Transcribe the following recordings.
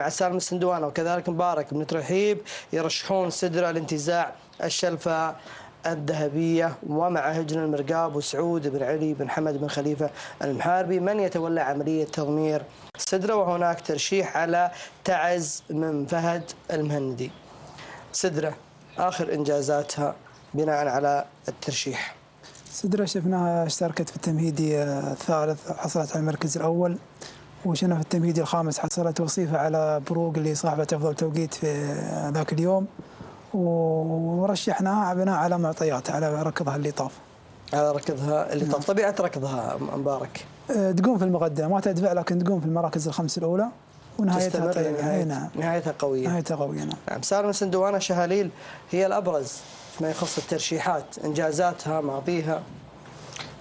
مع سالم السندوانة وكذلك مبارك بن ترحيب يرشحون سدرة لانتزاع الشلفة الذهبية، ومع هجن المرقاب وسعود بن علي بن حمد بن خليفة المحاربي من يتولى عملية تضمير سدرة. وهناك ترشيح على تعز من فهد المهندي. سدرة آخر إنجازاتها بناء على الترشيح. سدرة شفناها اشتركت في التمهيدي الثالث، حصلت على المركز الأول، وشنا في التمهيدي الخامس حصلت وصيفة على بروق اللي صاحبة أفضل توقيت في ذاك اليوم، ورشحناها بناء على معطيات على ركضها اللي طاف. على ركضها اللي طاف. طبيعة ركضها مبارك تقوم في المقدمة، ما تدفع لكن تقوم في المراكز الخمس الأولى، ونهايتها نهايتها قوية. نهايتها قوية. نعم. سالم السندوانة شهاليل هي الأبرز ما يخص الترشيحات، إنجازاتها ماضيها.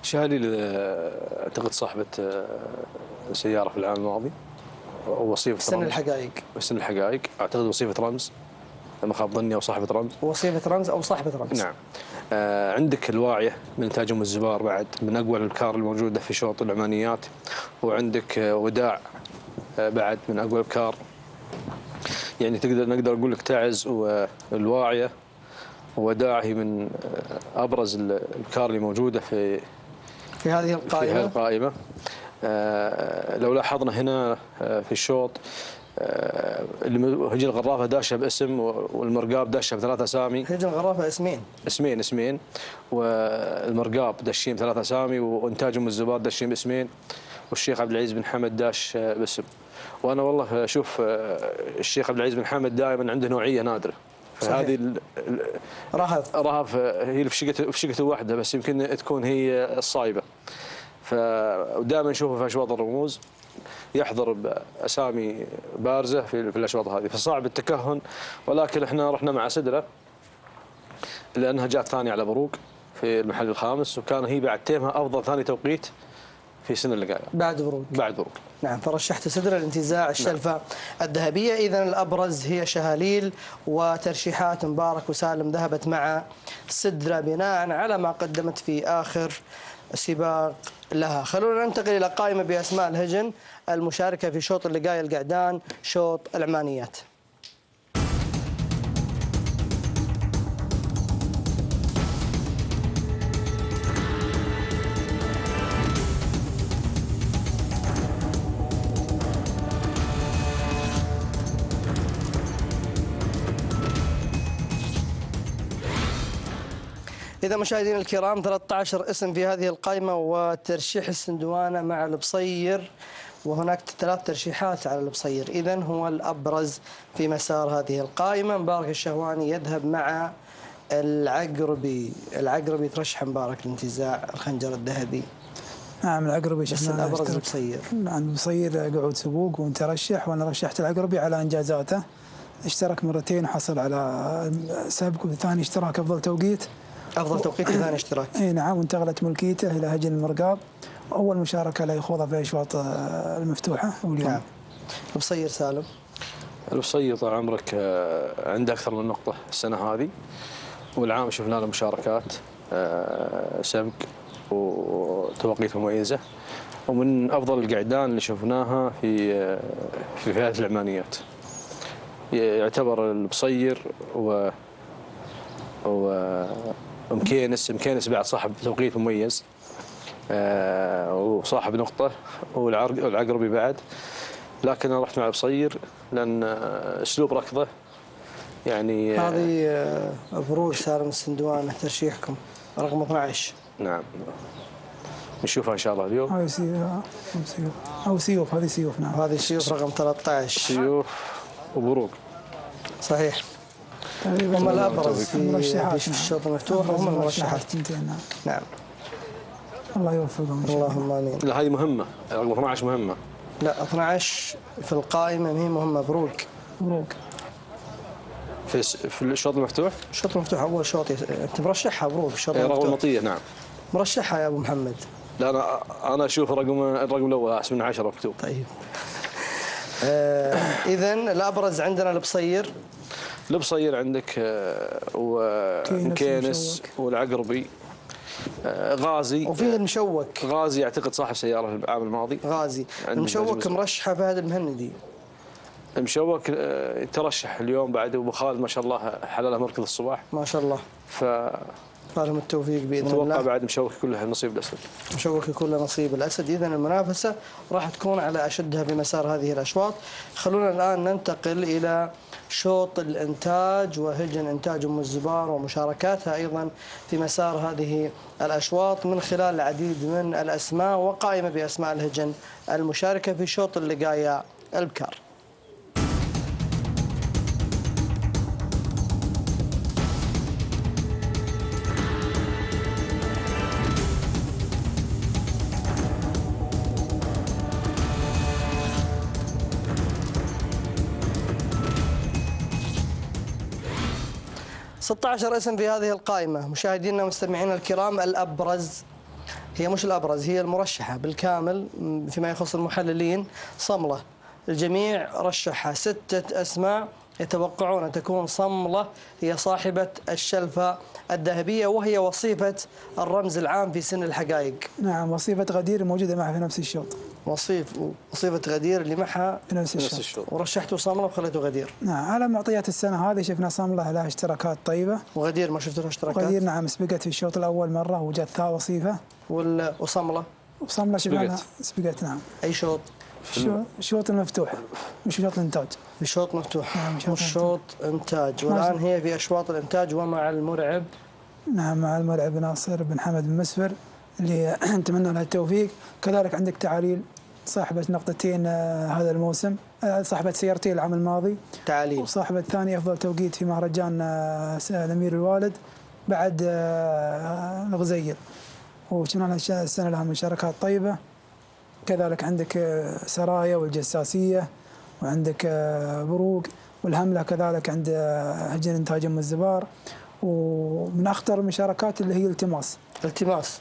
شهاليل أعتقد صاحبة سيارة في العام الماضي، ووصيفة سن الحقائق. سن الحقائق أعتقد وصيفة رمز، لما خاب ظني، أو صاحبة رمز. وصيفة رمز أو صاحبة رمز. نعم. عندك الواعية من إنتاج الزبار، بعد من أقوى الأبكار الموجودة في شوط العمانيات. وعندك وداع بعد من أقوى الأبكار. يعني نقدر أقول لك تعز والواعية وداع هي من أبرز الأبكار اللي موجودة في هذه القائمة. لو لاحظنا هنا في الشوط هجن الغرافة داشة باسم، والمرقاب داشة بثلاث أسامي. هجن الغرافة اسمين، والمرقاب داشين بثلاث أسامي، وإنتاج الزبار داشين باسمين، والشيخ عبد العزيز بن حمد داش باسم. وأنا والله أشوف الشيخ عبد العزيز بن حمد دائما عنده نوعية نادرة. فهذه رهف هي اللي في شقته واحدة، بس يمكن تكون هي الصايبة. فدائما نشوفه في أشواط الرموز يحضر بأسامي بارزة في الأشواط هذه، فصعب التكهن. ولكن احنا رحنا مع سدرة لأنها جات ثانية على بروق في المحل الخامس، وكان هي بعد تيمها أفضل ثاني توقيت في سن اللقاء بعد بروق. نعم. فرشحت سدرة لانتزاع الشلفة الذهبية. إذن الأبرز هي شهاليل، وترشيحات مبارك وسالم ذهبت مع سدرة بناء على ما قدمت في آخر سباق لها. خلونا ننتقل إلى قائمة بأسماء الهجن المشاركة في شوط اللقاء القعدان، شوط العمانيات. إذا مشاهدينا الكرام 13 اسم في هذه القائمة، وترشيح السندوانة مع البصير، وهناك 3 ترشيحات على البصير. إذن هو الأبرز في مسار هذه القائمة. مبارك الشهواني يذهب مع العقربي ترشح مبارك لانتزاع الخنجر الذهبي. نعم. العقربي بس الأبرز البصير. نعم. البصير قعود سبوق وانت رشح، وانا رشحت العقربي على انجازاته. اشترك مرتين وحصل على سابق وثاني اشتراك افضل توقيت في ثاني اشتراك. اي نعم. وانتقلت ملكيته الى هجن المرقاب، واول مشاركه له يخوضها في الاشواط المفتوحه. واليوم نعم. البصير سالم. البصير طال عمرك عنده اكثر من نقطه السنه هذه، والعام شفنا له مشاركات سبق وتوقيت مميزه، ومن افضل القعدان اللي شفناها في فئات العمانيات. يعتبر البصير ومكينس بعد صاحب توقيت مميز وصاحب نقطة، والعقربي بعد. لكن أنا رحت مع البصير لأن أسلوب ركضه يعني. هذه بروج سالم السندوانة ترشيحكم رقم 12. نعم. نشوفها إن شاء الله اليوم. هذه سيوف. هذه سيوف. نعم. هذه سيوف رقم 13. سيوف وبروق. صحيح. هم الأبرز في الشوط المفتوح، وهم المرشحات. نعم. الله يوفقهم. اللهم آمين. لا هذه مهمة، رقم 12 مهمة. لا 12 في القائمة هي مهمة. بروق في الشوط المفتوح. الشوط المفتوح أول شوط أنت مرشحها بروق. الشوط المفتوح رقم المطية. نعم. مرشحها يا أبو محمد. لا أنا أشوف الرقم الأول أحسن من 10 مكتوب. طيب. إذن الأبرز عندنا البصير. عندك ومكينس والعقربي غازي، وفيه المشوك. غازي اعتقد صاحب سياره في العام الماضي. غازي المشوك مرشحه فهد المهندي. المشوك ترشح اليوم بعد ابو خالد ما شاء الله حلله مركز الصباح. ما شاء الله. لهم التوفيق باذن الله. اتوقع بعد مشوك كلها نصيب الاسد. مشوك كله نصيب الاسد. اذا المنافسه راح تكون على اشدها بمسار هذه الاشواط. خلونا الان ننتقل الى شوط الانتاج وهجن انتاج ام الزبار ومشاركاتها ايضا في مسار هذه الاشواط من خلال العديد من الاسماء وقائمه باسماء الهجن المشاركه في شوط اللقايه البكار. 16 اسم في هذه القائمة مشاهدينا ومستمعينا الكرام. الأبرز هي مش الأبرز، هي المرشحة بالكامل فيما يخص المحللين صملة. الجميع رشحها 6 أسماء يتوقعون أن تكون صملة هي صاحبة الشلفة الذهبية وهي وصيفة الرمز العام في سن الحقائق. نعم، وصيفة غدير موجودة معها في نفس الشوط. وصيفة غدير اللي معها في نفس الشوط. ورشحته صملة وخليته غدير. نعم، على معطيات السنة هذه شفنا صملة لها اشتراكات طيبة. وغدير ما شفت لها اشتراكات؟ غدير نعم سبقت في الشوط الأول مرة وجت ثا وصيفة. وصملة؟ وصملة شفنا سبقت. نعم. أي شوط؟ الشوط المفتوح مش شوط الانتاج. في شوط مفتوح. نعم مش شوط انتاج. والان هي في اشواط الانتاج ومع المرعب. نعم، مع المرعب ناصر بن حمد بن مسفر اللي نتمنى له التوفيق. كذلك عندك تعاليل صاحبة نقطتين هذا الموسم، صاحبة سيارتين العام الماضي تعاليل، وصاحبة ثاني افضل توقيت في مهرجان الامير الوالد بعد الغزير، وشفنا لها السنة لها مشاركات طيبة. كذلك عندك سرايا والجساسية وعندك بروق والهملة، كذلك عند هجن انتاج ام الزبار. ومن اخطر المشاركات اللي هي التماس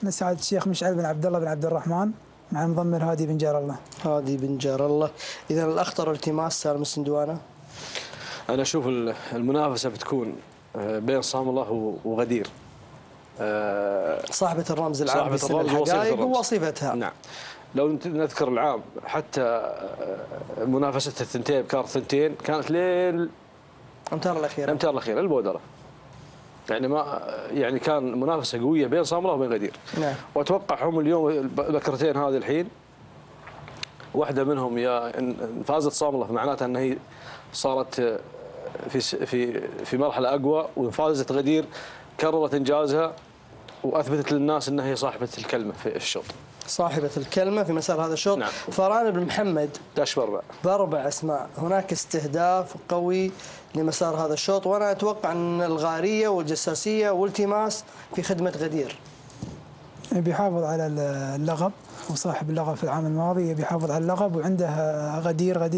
لسعادة الشيخ مشعل بن عبد الله بن عبد الرحمن مع مضمر هادي بن جار الله. هادي بن جار الله. اذا الاخطر التماس سالم السندوانه. انا اشوف المنافسه بتكون بين صامله وغدير، صاحبة الرمز العام في سن الحقائق ووصيفتها. نعم. لو نذكر العام حتى منافسة الثنتين بكار الثنتين كانت لين الأمتار الأخيرة البودرة. يعني ما يعني كان منافسة قوية بين صاملة وبين غدير. نعم. وأتوقع هم اليوم البكرتين هذه الحين واحدة منهم يا إن فازت صاملة معناتها أن هي صارت في مرحلة أقوى، وإن فازت غدير كررت إنجازها وأثبتت للناس أنها هي صاحبة الكلمة في الشوط. صاحبة الكلمة في مسار هذا الشوط. نعم. فران بن محمد داش بأربع أسماء. هناك استهداف قوي لمسار هذا الشوط، وأنا أتوقع أن الغارية والجساسية والتماس في خدمة غدير. بيحافظ على اللقب وصاحب اللقب في العام الماضي، بيحافظ على اللقب. وعنده غدير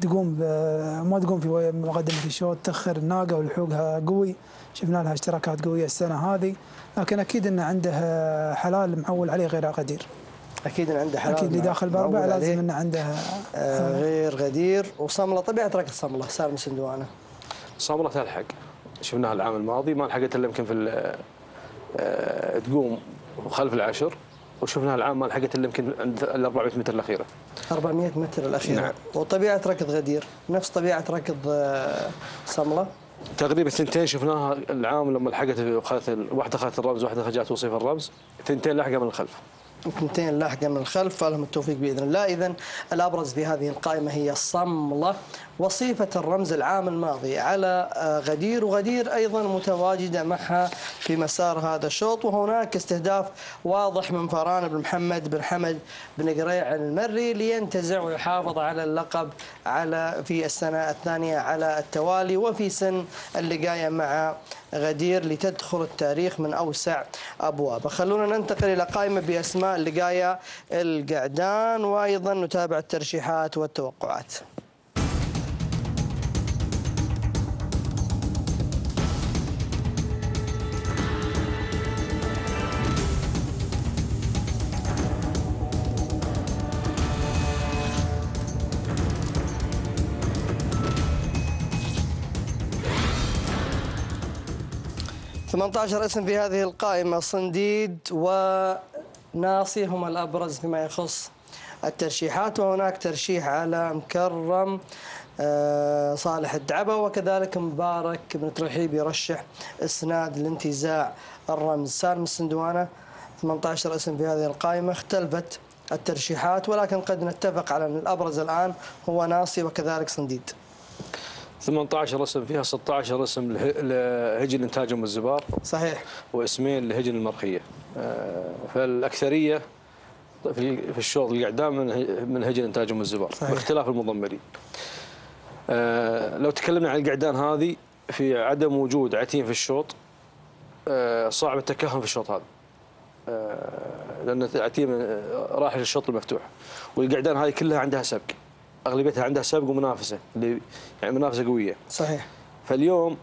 تقوم ما تقوم في مقدمة الشوط، تأخر الناقة ولحوقها قوي. شفنا لها اشتراكات قوية السنة هذه، لكن أكيد أن عنده حلال معول عليه غير غدير. أكيد أن عنده حلال. أكيد اللي داخل بأربعة لازم أن عنده غير غدير. وصملة طبيعة ركض صملة سالم سندوانة. صملة تلحق، شفناها العام الماضي ما لحقت إلا يمكن في تقوم خلف العشر، وشفناها العام ما لحقت إلا يمكن عند ال 400 متر الأخيرة. 400 متر الأخيرة. نعم. وطبيعة ركض غدير نفس طبيعة ركض صملة. تقريبا الثنتين شفناها العام لما لحقت واحدة أخذت الرمز واحدة جات توصيف الرمز، الثنتين لاحقة من الخلف. اثنتين لاحقة من الخلف، فلهم التوفيق بإذن الله. إذن الأبرز في هذه القائمة هي صملة وصيفة الرمز العام الماضي على غدير، وغدير أيضا متواجدة معها في مسار هذا الشوط. وهناك استهداف واضح من فران بن محمد بن حمد بن قريع المري لينتزع ويحافظ على اللقب في السنة الثانية على التوالي وفي سن اللقاية مع غدير لتدخل التاريخ من أوسع أبوابه. خلونا ننتقل إلى قائمة بأسماء اللقاية القعدان وأيضا نتابع الترشيحات والتوقعات. ثم 18 اسم في هذه القائمة. صنديد وناصي هم الأبرز فيما يخص الترشيحات، وهناك ترشيح على مكرم صالح الدعبة. وكذلك مبارك بن ترحيب يرشح إسناد الانتزاع الرمز سالم السندوانة. 18 اسم في هذه القائمة. اختلفت الترشيحات ولكن قد نتفق على أن الأبرز الآن هو ناصي وكذلك صنديد. 18 اسم فيها 16 اسم لهجن إنتاج أم الزبار. صحيح. واسمين لهجن المرخية. فالأكثرية في الشوط القعدان من هجن إنتاج أم الزبار باختلاف المضمرين. لو تكلمنا عن القعدان هذه في عدم وجود عتيم في الشوط صعب التكهن في الشوط هذا، لأن عتيم راح للشوط المفتوح، والقعدان هذه كلها عندها سبق، أغلبيتها عندها سبق ومنافسة، يعني منافسة قوية. صحيح. فاليوم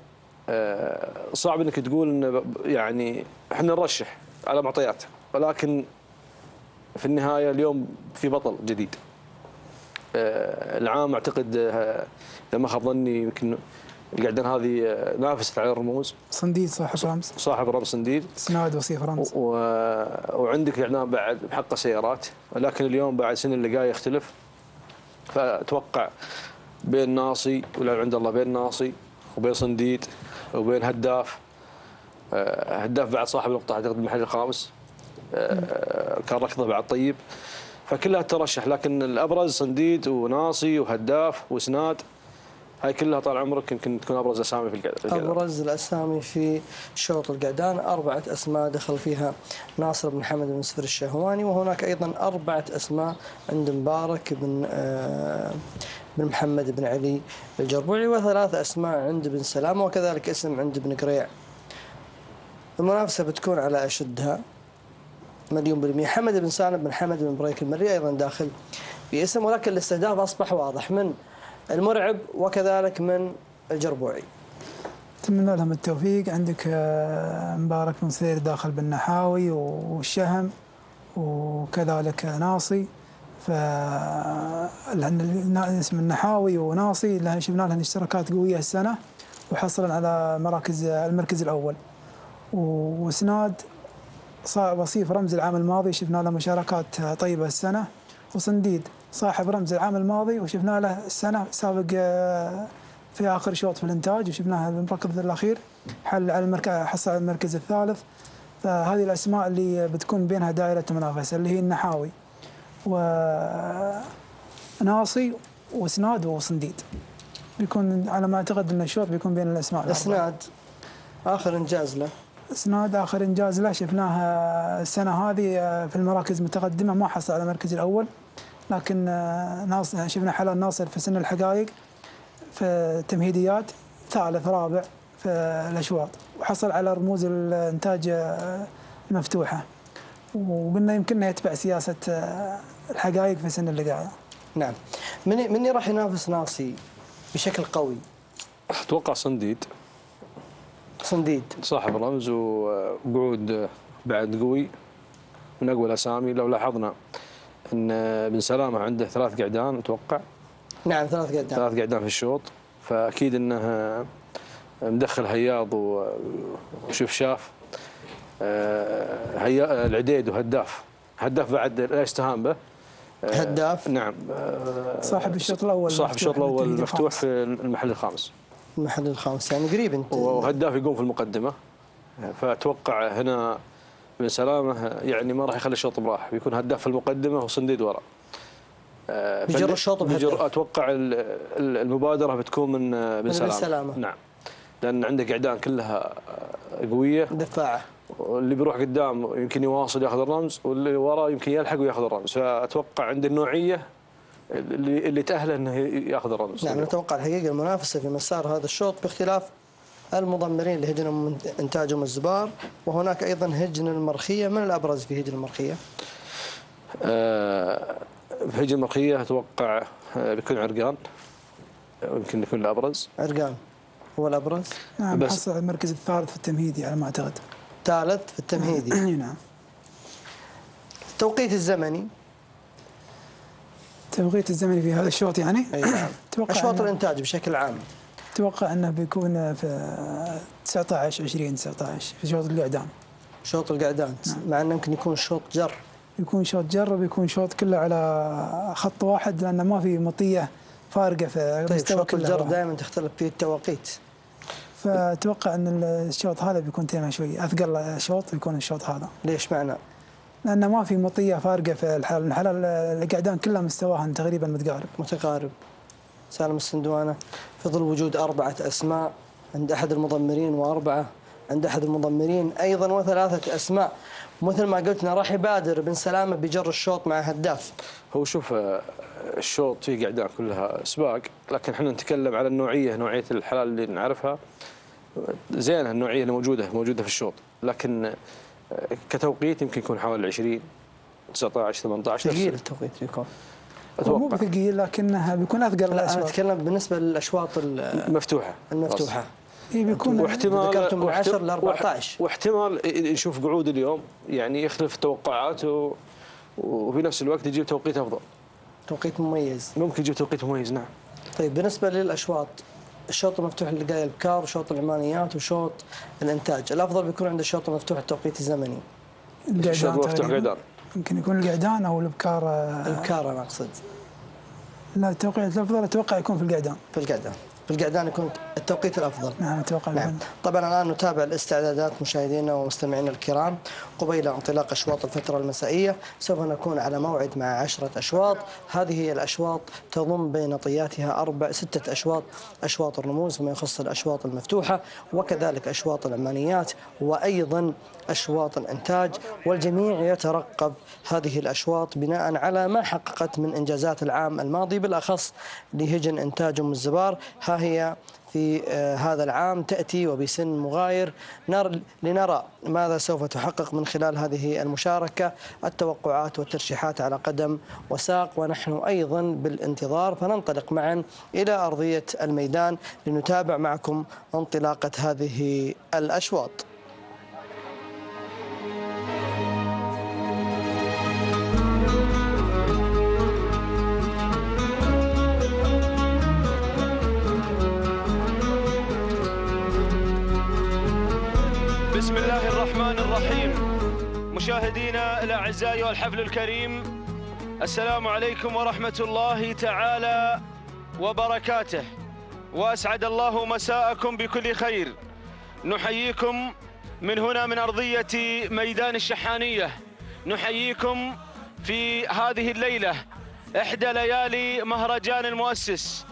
صعب انك تقول ان يعني احنا نرشح على معطيات، ولكن في النهايه اليوم في بطل جديد. العام اعتقد اذا ما خاب ظني يمكن القعدان هذه نافست على الرموز. صنديد صاحب رمز صنديد، اسناد وصيف رمز. وعندك قعدان بعد محقق سيارات، ولكن اليوم بعد سن اللي جاي يختلف. فاتوقع بين ناصي ولا عند الله، بين ناصي وبين صنديد وبين هداف. هداف بعد صاحب نقطة اعتقد المحل الخامس، كان ركضه بعد طيب، فكلها ترشح، لكن الابرز صنديد وناصي وهداف واسناد، هاي كلها طال عمرك يمكن تكون ابرز اسامي في القعدان. ابرز الاسامي في شوط القعدان 4 اسماء دخل فيها ناصر بن حمد بن سفر الشهواني، وهناك ايضا 4 اسماء عند مبارك بن محمد بن علي الجربوعي، و3 اسماء عند بن سلامه، وكذلك اسم عند بن قريع. المنافسه بتكون على اشدها 100%. حمد بن سالم بن حمد بن بريك المري ايضا داخل في اسم، ولكن الاستهداف اصبح واضح من المرعب وكذلك من الجربوعي. أتمنى لهم التوفيق. عندك مبارك بن صير داخل بالنحاوي والشهم وكذلك ناصي. اسم النحاوي وناصي اللي شفنا لهم اشتراكات قوية السنة وحصلا على المركز الأول. واسناد وصيف رمز العام الماضي شفنا له مشاركات طيبة السنة. وصنديد صاحب رمز العام الماضي وشفنا له السنة سابق في آخر شوط في الإنتاج، وشفناه بالمركز الأخير حصل على المركز الثالث. فهذه الأسماء اللي بتكون بينها دائرة منافسة اللي هي النحاوي وناصي واسناد وصنديد. بيكون على ما أعتقد أن الشوط بيكون بين الأسماء. اسناد آخر إنجاز له. اسناد آخر إنجاز له شفناه السنة هذه في المراكز المتقدمة، ما حصل على المركز الأول، لكن ناصر شفنا حلا ناصر في سن الحقائق في التمهيديات ثالث رابع في الأشواط، وحصل على رموز الإنتاج المفتوحة، وقلنا يمكننا يتبع سياسة الحقائق في سن اللقاء. نعم. من راح ينافس ناصي بشكل قوي؟ أتوقع صنديد صاحب رمز وقعود بعد قوي من أقوى الأسامي. لو لاحظنا أن بن سلامة عنده 3 قعدان أتوقع. نعم 3 قعدان في الشوط، فأكيد أنه مدخل هياض وشفشاف. العديد وهداف بعد لا يستهان به. هداف نعم. صاحب الشوط الأول مفتوح في المحل الخامس. يعني قريب انت. وهداف يقوم في المقدمة، فأتوقع هنا بن سلامة يعني ما راح يخلي الشوط براح، بيكون هداف في المقدمة وصنديد وراء. بيجر الشوط بهدف. أتوقع المبادرة بتكون من بن سلامة. نعم، لأن عنده قعدان كلها قوية دفاعة، واللي بيروح قدام يمكن يواصل ياخذ الرمز، واللي وراء يمكن يلحق وياخذ الرمز. فأتوقع عنده النوعية اللي تأهله انه ياخذ الرمز. نعم نتوقع الحقيقة المنافسة في مسار هذا الشوط باختلاف المضمرين لهجن إنتاج أم الزبار، وهناك أيضا هجن المرخية. من الأبرز في هجن المرخية؟ في هجن المرخية أتوقع بيكون عرقان، ويمكن يكون الأبرز. عرقان هو الأبرز؟ نعم، بس حصل المركز الثالث في التمهيدي على ما أعتقد. ثالث في التمهيدي. نعم. التوقيت الزمني في هذا الشوط يعني؟ أي نعم. أشواط الإنتاج بشكل عام أتوقع أنه بيكون في 19 في شوط القعدان. نعم. مع أنه يمكن يكون شوط جر. يكون شوط جر وبيكون شوط كله على خط واحد، لأنه ما في مطية فارقة في طيب مستوى شوط كل الجر الألعاب. دائما تختلف فيه التوقيت. فأتوقع أن الشوط هذا بيكون تيمة شوي أثقل شوط بيكون الشوط هذا، ليش معنى؟ لأنه ما في مطية فارقة في الحلال القعدان كلها مستواها تقريبا متقارب. سالم السندوانة، في ظل وجود 4 أسماء عند أحد المضمرين و4 عند أحد المضمرين أيضا و3 أسماء، مثل ما قلتنا راح يبادر بن سلامة بجر الشوط مع هداف. هو شوف الشوط فيه قعدان كلها سباق، لكن احنا نتكلم على نوعية الحلال اللي نعرفها زينة، النوعية اللي موجودة في الشوط، لكن كتوقيت يمكن يكون حوالي 20 19 18. ثقيل التوقيت بيكون. مو بثقيل لكنها بيكون أثقل. لا أنا أتكلم بالنسبة للأشواط المفتوحة. بيكون واحتمال ذكرتم من 10 ل 14، واحتمال نشوف قعود اليوم يعني يخلف التوقعات وفي نفس الوقت يجيب توقيت أفضل. توقيت مميز. ممكن يجيب توقيت مميز نعم. طيب بالنسبة للأشواط، الشوط المفتوح اللي جاي البكار وشوط العمانيات وشوط الإنتاج، الأفضل بيكون عند الشوط المفتوح التوقيت الزمني. الشوط المفتوح قعدان. يمكن يكون القعدان أو البكار. البكار أنا أقصد. لا التوقيت الأفضل أتوقع يكون في القعدان. في القعدان يكون التوقيت الأفضل. نعم أتوقع. نعم. طبعا الآن نتابع الاستعدادات مشاهدينا ومستمعينا الكرام قبيل انطلاق أشواط الفترة المسائية. سوف نكون على موعد مع 10 أشواط. هذه هي الأشواط تضم بين طياتها 6 أشواط، أشواط الرموز فيما يخص الأشواط المفتوحة، وكذلك أشواط العمانيات، وأيضا أشواط الإنتاج، والجميع يترقب هذه الأشواط بناء على ما حققت من إنجازات العام الماضي، بالأخص لهجن إنتاج أم الزبار. ها هي في هذا العام تأتي وبسن مغاير، لنرى ماذا سوف تحقق من خلال هذه المشاركة. التوقعات والترشيحات على قدم وساق، ونحن أيضا بالانتظار، فننطلق معا إلى أرضية الميدان لنتابع معكم انطلاقة هذه الأشواط. بسم الله الرحمن الرحيم. مشاهدينا الأعزاء والحفل الكريم، السلام عليكم ورحمة الله تعالى وبركاته، وأسعد الله مساءكم بكل خير. نحييكم من هنا من أرضية ميدان الشحانية، نحييكم في هذه الليلة إحدى ليالي مهرجان المؤسس،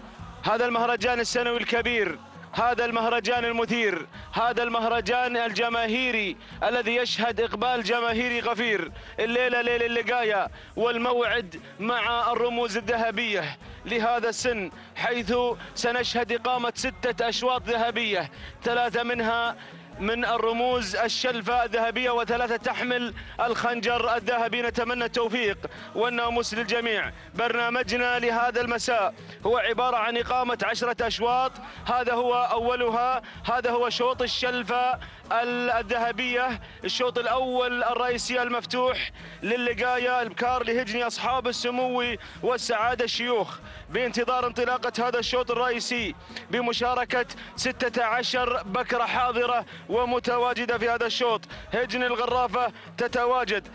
هذا المهرجان السنوي الكبير، هذا المهرجان المثير، هذا المهرجان الجماهيري الذي يشهد إقبال جماهيري غفير. الليلة ليلة اللقاية والموعد مع الرموز الذهبية لهذا السن، حيث سنشهد إقامة 6 أشواط ذهبية، 3 منها من الرموز الشلفة الذهبية و3 تحمل الخنجر الذهبي. نتمنى التوفيق والناموس للجميع. برنامجنا لهذا المساء هو عبارة عن إقامة 10 أشواط، هذا هو أولها، هذا هو شوط الشلفة الذهبية، الشوط الأول الرئيسي المفتوح للقاية البكار لهجن أصحاب السمو والسعادة الشيوخ، بانتظار انطلاقة هذا الشوط الرئيسي بمشاركة 16 بكرة حاضرة ومتواجدة في هذا الشوط. هجن الغرافة تتواجد،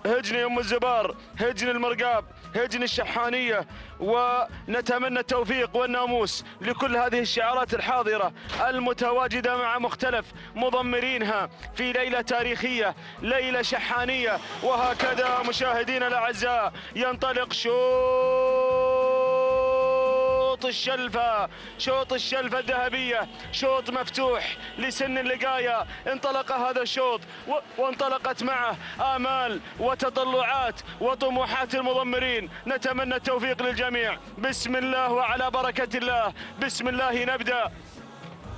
هجن أم الزبار، هجن المرقاب، هجن الشحانية، ونتمنى التوفيق والناموس لكل هذه الشعارات الحاضرة المتواجدة مع مختلف مضمرينها في ليلة تاريخية، ليلة شحانية. وهكذا مشاهدينا الأعزاء ينطلق شوط الشلفة، شوط الشلفة الذهبية، شوط مفتوح لسن اللقاية. انطلق هذا الشوط وانطلقت معه آمال وتطلعات وطموحات المضمرين. نتمنى التوفيق للجميع. بسم الله وعلى بركة الله، بسم الله نبدأ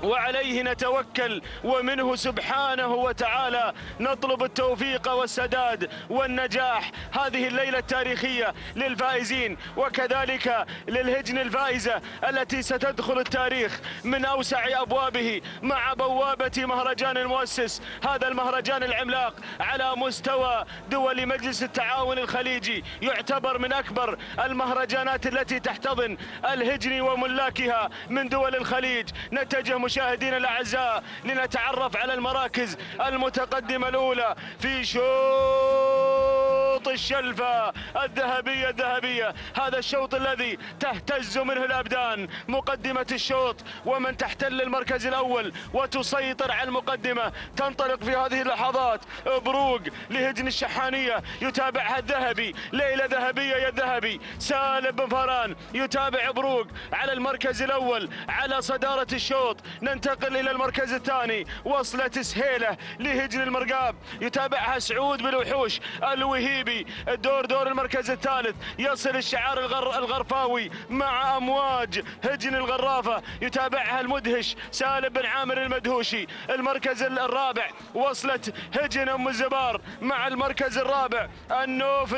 وعليه نتوكل، ومنه سبحانه وتعالى نطلب التوفيق والسداد والنجاح. هذه الليلة التاريخية للفائزين، وكذلك للهجن الفائزة التي ستدخل التاريخ من أوسع أبوابه مع بوابة مهرجان المؤسس، هذا المهرجان العملاق على مستوى دول مجلس التعاون الخليجي، يعتبر من أكبر المهرجانات التي تحتضن الهجن وملاكها من دول الخليج. نتجه مشاهدينا الأعزاء لنتعرف على المراكز المتقدمة الأولى في شوط شوط الشلفة الذهبية. هذا الشوط الذي تهتز منه الأبدان. مقدمة الشوط ومن تحتل المركز الأول وتسيطر على المقدمة تنطلق في هذه اللحظات. بروق لهجن الشحانية يتابعها الذهبي. ليلة ذهبية يا الذهبي. سالم بن فران يتابع بروق على المركز الأول على صدارة الشوط. ننتقل إلى المركز الثاني. وصلة سهيلة لهجن المرقاب يتابعها سعود بالوحوش الوهيبي. دور المركز الثالث يصل الشعار الغرفاوي مع أمواج هجن الغرافة يتابعها المدهش سالم بن عامر المدهوشي. المركز الرابع وصلت هجن أم الزبار مع المركز الرابع النوف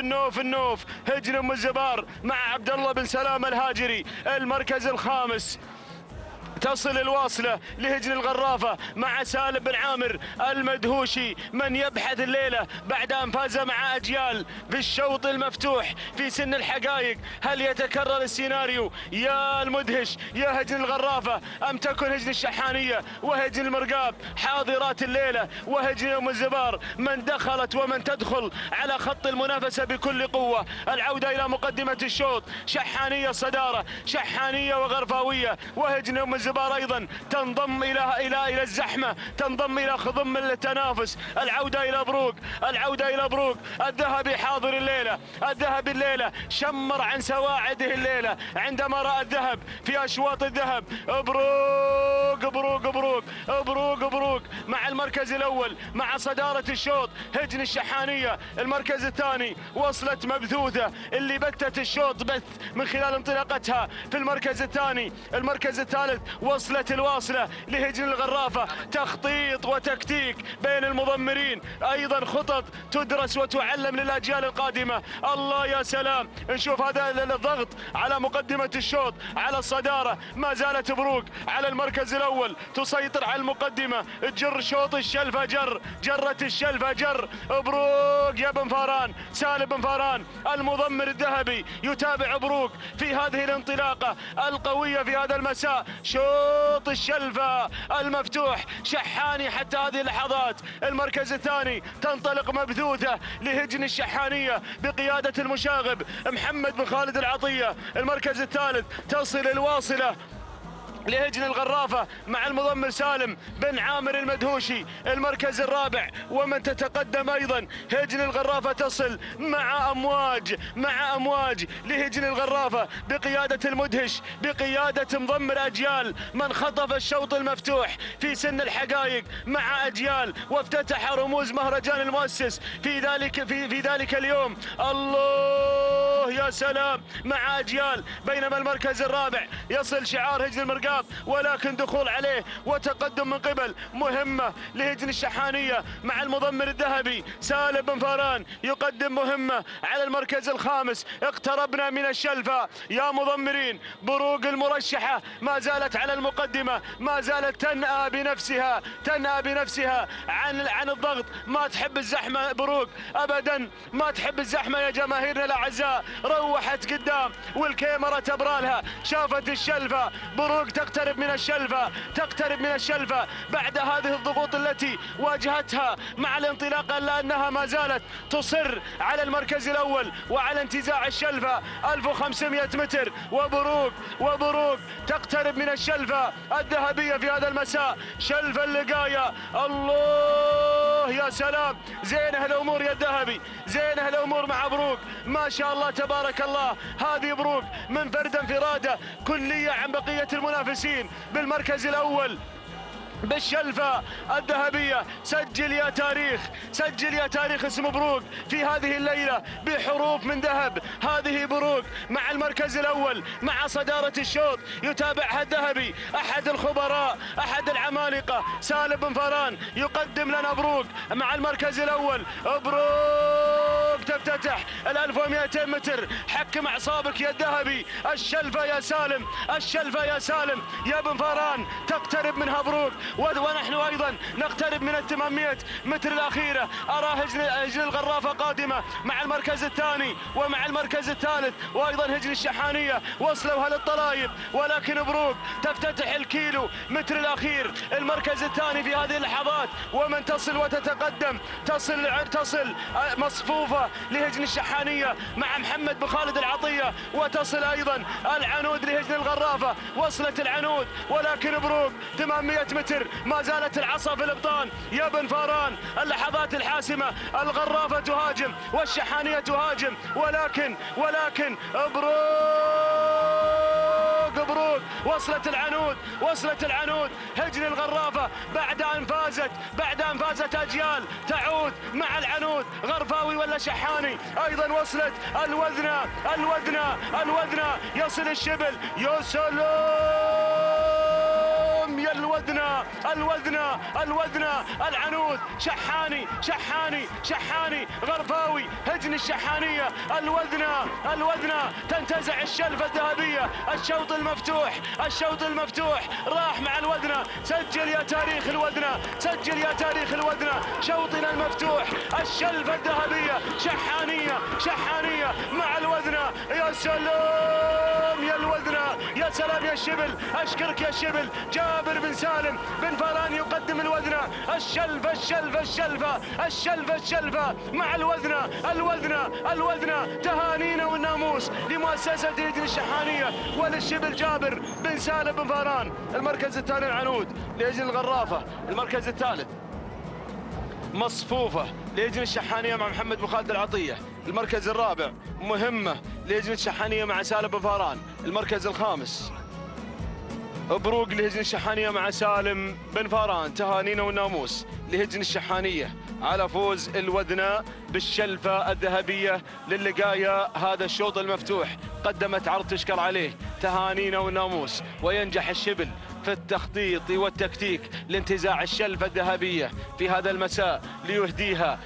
هجن أم الزبار مع عبد الله بن سلام الهاجري. المركز الخامس تصل الواصلة لهجن الغرافة مع سالم بن عامر المدهوشي من يبحث الليلة بعد أن فاز مع أجيال في الشوط المفتوح في سن الحقائق. هل يتكرر السيناريو يا المدهش يا هجن الغرافة أم تكون هجن الشحانية وهجن المرقاب حاضرات الليلة وهجن أم الزبار من دخلت ومن تدخل على خط المنافسة بكل قوة؟ العودة إلى مقدمة الشوط. شحانية صدارة شحانية وغرفاوية وهجن أم الزبار أيضا تنضم إلى الزحمة تنضم إلى خضم التنافس. العودة إلى بروق الذهبي حاضر الليلة. الذهبي الليلة شمر عن سواعده الليلة عندما رأى الذهب في أشواط الذهب. بروق مع المركز الأول مع صدارة الشوط هجن الشحانية. المركز الثاني وصلت مبثوثة اللي بثت الشوط بث من خلال انطلاقتها في المركز الثاني. المركز الثالث وصلت الواصلة لهجن الغرافة. تخطيط وتكتيك بين المضمرين أيضا خطط تدرس وتعلم للأجيال القادمة. الله يا سلام. نشوف هذا الضغط على مقدمة الشوط على الصدارة. ما زالت بروق على المركز الأول تسيطر على المقدمة. تجر شوط الشلفة جرت الشلفة بروق يا بن فاران. سالم بن فاران المضمر الذهبي يتابع بروق في هذه الانطلاقة القوية في هذا المساء. شوط الشلفة المفتوح شحاني حتى هذه اللحظات. المركز الثاني تنطلق مبثوثة لهجن الشحانية بقيادة المشاغب محمد بن خالد العطية. المركز الثالث تصل الواصلة لهجن الغرافة مع المضمر سالم بن عامر المدهوشي. المركز الرابع ومن تتقدم أيضا هجن الغرافة تصل مع أمواج لهجن الغرافة بقيادة المدهش بقيادة مضمر أجيال من خطف الشوط المفتوح في سن الحقائق مع أجيال وافتتح رموز مهرجان المؤسس في ذلك اليوم. الله يا سلام مع أجيال. بينما المركز الرابع يصل شعار هجن المرقاب ولكن دخول عليه وتقدم من قبل مهمة لهجن الشحانية مع المضمر الذهبي سالم بن فاران يقدم مهمة على المركز الخامس. اقتربنا من الشلفة يا مضمرين. بروق المرشحة ما زالت على المقدمة ما زالت تنأى بنفسها عن الضغط. ما تحب الزحمة بروق أبدا ما تحب الزحمة يا جماهيرنا الأعزاء. روحت قدام والكاميرا تبرالها شافت الشلفة. بروق تقترب من الشلفة بعد هذه الضغوط التي واجهتها مع الانطلاقة إلا أنها ما زالت تصر على المركز الأول وعلى انتزاع الشلفة 1500 متر. وبروق تقترب من الشلفة الذهبية في هذا المساء. شلفة اللقاية. الله يا سلام. زينة الأمور يا الذهبي زينة الأمور مع بروق ما شاء الله تبارك الله. هذه بروق منفردة انفرادة كلية عن بقية المنافسين بالمركز الأول بالشلفة الذهبية. سجل يا تاريخ اسم بروق في هذه الليلة بحروف من ذهب. هذه بروق مع المركز الأول مع صدارة الشوط يتابعها الذهبي أحد الخبراء أحد العمالقة سالم بن فاران يقدم لنا بروق مع المركز الأول. بروق تفتتح 1200 متر. حكم أعصابك يا الذهبي. الشلفة يا سالم يا بن فاران تقترب منها بروق ونحن أيضا نقترب من 800 متر الأخيرة. أرى هجن الغرافة قادمة مع المركز الثاني ومع المركز الثالث، وأيضا هجن الشحانية وصلوا للطلايب، ولكن بروق تفتتح الكيلو متر الأخير، المركز الثاني في هذه اللحظات. ومن تصل وتتقدم تصل مصفوفة لهجن الشحانية مع محمد بن خالد العطية، وتصل أيضا العنود لهجن الغرافة. وصلت العنود ولكن بروق 800 متر، ما زالت العصا في الابطان يا بن فاران. اللحظات الحاسمة، الغرافة تهاجم والشحانية تهاجم، ولكن بروق وصلت العنود هجن الغرافة بعد أن فازت أجيال تعود مع العنود. غرفاوي ولا شحاني؟ أيضا وصلت الوذنة يصل الشبل. يا سلام يا الوذنة العنود. شحاني غرفاوي هجن الشحانية. الوذنة تنتزع الشلفة الذهبية. الشوط المفتوح راح مع الوذنة. سجل يا تاريخ الوذنة، شوطنا المفتوح، الشلفة الذهبية. شحانية مع الوذنة. يا سلام يا الوذنة، يا سلام يا الشبل، أشكرك يا الشبل. جابر بن سالم بن فاران يقدم الوذنة. الشلفة مع الوذنة. تهانينا والناموس لمؤسسة هجن الشحانية وللشبل جابر بن سالم بن فاران. المركز الثاني العنود لهجن الغرافة. المركز الثالث مصفوفة لهجن الشحانية مع محمد بن خالد العطية. المركز الرابع مهمة لهجن الشحانية مع سالم بن فاران. المركز الخامس بروق لهجن الشحانية مع سالم بن فاران. تهانينا والناموس لهجن الشحانية على فوز الوذنة بالشلفة الذهبية للقاية. هذا الشوط المفتوح قدمت عرض تشكر عليه. تهانينا والناموس، وينجح الشبل في التخطيط والتكتيك لانتزاع الشلفة الذهبية في هذا المساء، ليهديها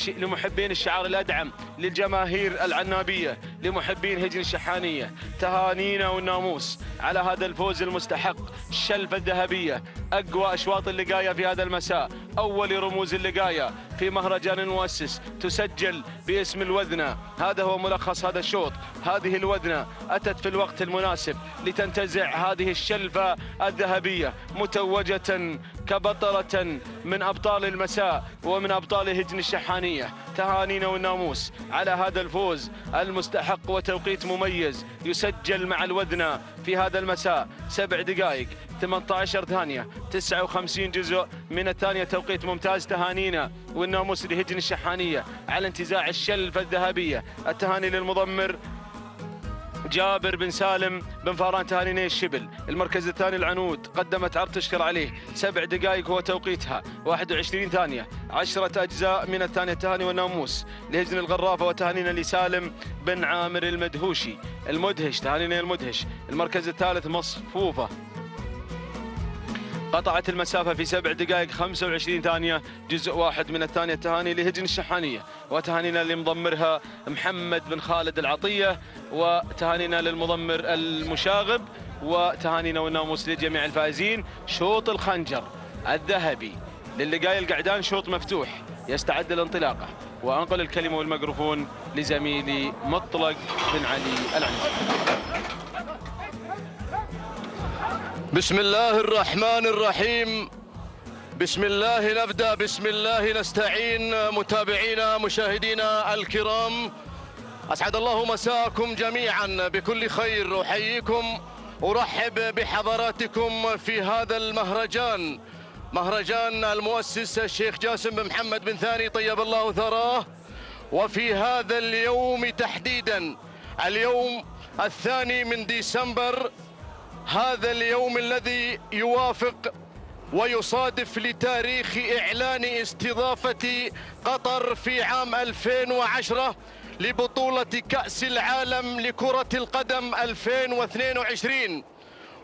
لمحبين الشعار الأدعم، للجماهير العنابية، لمحبين هجن الشحانية. تهانينا والناموس على هذا الفوز المستحق. الشلفة الذهبية أقوى أشواط اللقاية في هذا المساء، أول رموز اللقاية في مهرجان المؤسس تسجل باسم الوذنة. هذا هو ملخص هذا الشوط. هذه الوذنة أتت في الوقت المناسب لتنتزع هذه الشلفة الذهبية، متوجة كبطلة من أبطال المساء ومن أبطال هجن الشحانية. تهانينا والناموس على هذا الفوز المستحق وتوقيت مميز يسجل مع الوذنة في هذا المساء. 7 دقائق 18 ثانية 59 جزء من الثانية، توقيت ممتاز. تهانينا والناموس لهجن الشحانية على انتزاع الشلفة الذهبية. التهاني للمضمر جابر بن سالم بن فاران. تهانينا الشبل. المركز الثاني العنود قدمت عرض تشكر عليه. 7 دقائق هو توقيتها 21 ثانية 10 أجزاء من الثانية. تهاني والناموس لهجن الغرافة. وتهانينا لسالم بن عامر المدهش. تهانينا المدهش. المركز الثالث مصفوفة قطعت المسافة في 7 دقائق 25 ثانية جزء واحد من الثانية. تهاني لهجن الشحانية، وتهانينا لمضمرها محمد بن خالد العطية، وتهانينا للمضمر المشاغب، وتهانينا والناموس لجميع الفائزين. شوط الخنجر الذهبي للقاية القعدان شوط مفتوح يستعد للانطلاقة، وأنقل الكلمة والميكروفون لزميلي مطلق بن علي العنزي. بسم الله الرحمن الرحيم، بسم الله نبدأ، بسم الله نستعين. متابعينا مشاهدينا الكرام، أسعد الله مساءكم جميعا بكل خير. أحييكم، أرحب بحضراتكم في هذا المهرجان، مهرجان المؤسس الشيخ جاسم بن محمد بن ثاني طيب الله ثراه. وفي هذا اليوم تحديدا، اليوم 2 ديسمبر، هذا اليوم الذي يوافق ويصادف لتاريخ إعلان استضافة قطر في عام 2010 لبطولة كأس العالم لكرة القدم 2022.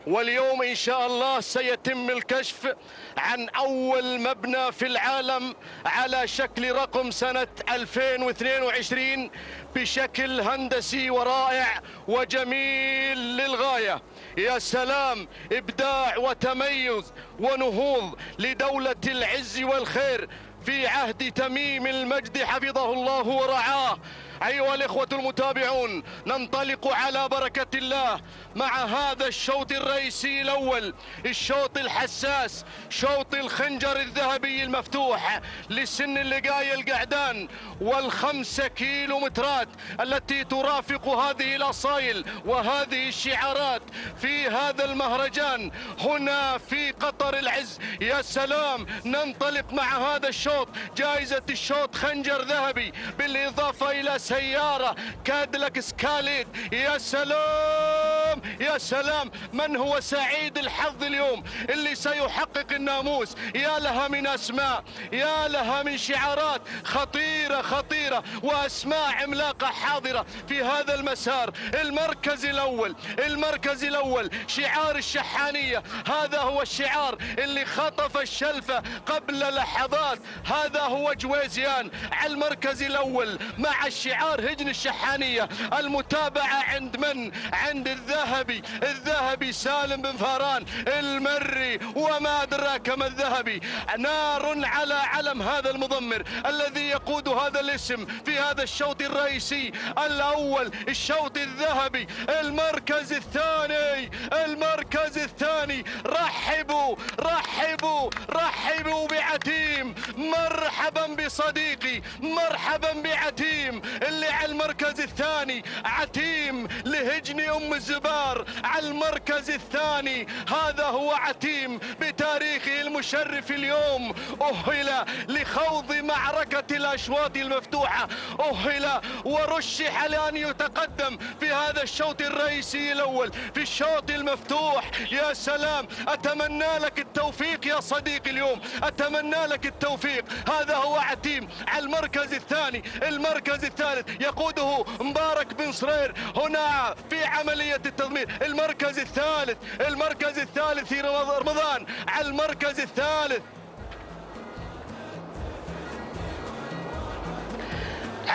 واليوم إن شاء الله سيتم الكشف عن أول مبنى في العالم على شكل رقم سنة 2022 بشكل هندسي ورائع وجميل للغاية. يا سلام، إبداع وتميز ونهوض لدولة العز والخير في عهد تميم المجد حفظه الله ورعاه. أيها الإخوة المتابعون، ننطلق على بركة الله مع هذا الشوط الرئيسي الأول، الشوط الحساس، شوط الخنجر الذهبي المفتوح لسن اللقاية القعدان وال5 كيلومترات التي ترافق هذه الأصايل وهذه الشعارات في هذا المهرجان هنا في قطر العز. يا سلام، ننطلق مع هذا الشوط، جائزة الشوط خنجر ذهبي بالإضافة إلى سيارة كادلك سكاليد. يا سلام يا سلام، من هو سعيد الحظ اليوم اللي سيحقق الناموس؟ يا لها من أسماء، يا لها من شعارات خطيرة خطيرة وأسماء عملاقة حاضرة في هذا المسار. المركز الأول، المركز الأول شعار الشحانية، هذا هو الشعار اللي خطف الشلفة قبل لحظات، هذا هو جويزيان على المركز الأول مع الشعار هجن الشحانية. المتابعة عند من؟ عند الذهبي، الذهبي سالم بن فاران المري، وما أدراك ما الذهبي، نار على علم هذا المضمر الذي يقود هذا الاسم في هذا الشوط الرئيسي الأول، الشوط الذهبي. المركز الثاني، المركز الثاني، رحبوا رحبوا رحبوا بعتيم، مرحبا بصديقي، مرحبا بعتيم اللي على المركز الثاني، عتيم لهجن أم الزبار على المركز الثاني. هذا هو عتيم بتاريخه المشرف اليوم، أهل لخوض معركة الأشواط المفتوحة، أهل ورشح لأن يتقدم في هذا الشوط الرئيسي الأول في الشوط المفتوح. يا سلام، أتمنى لك التوفيق يا صديقي اليوم، أتمنى لك التوفيق. هذا هو عتيم على المركز الثاني. المركز الثالث يقوده مبارك بن صرير هنا في عملية التضمير. المركز الثالث، المركز الثالث في رمضان على المركز الثالث.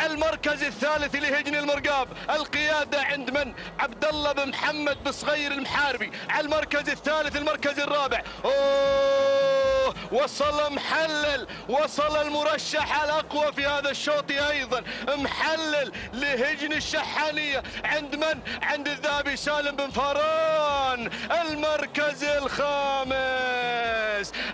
المركز الثالث لهجن المرقاب، القيادة عند من؟ عبد الله بن محمد بصغير المحاربي على المركز الثالث. المركز الرابع، وصل محلل، وصل المرشح الأقوى في هذا الشوط أيضا، محلل لهجن الشحانية عند من؟ عند الذهبي سالم بن فاران. المركز الخامس،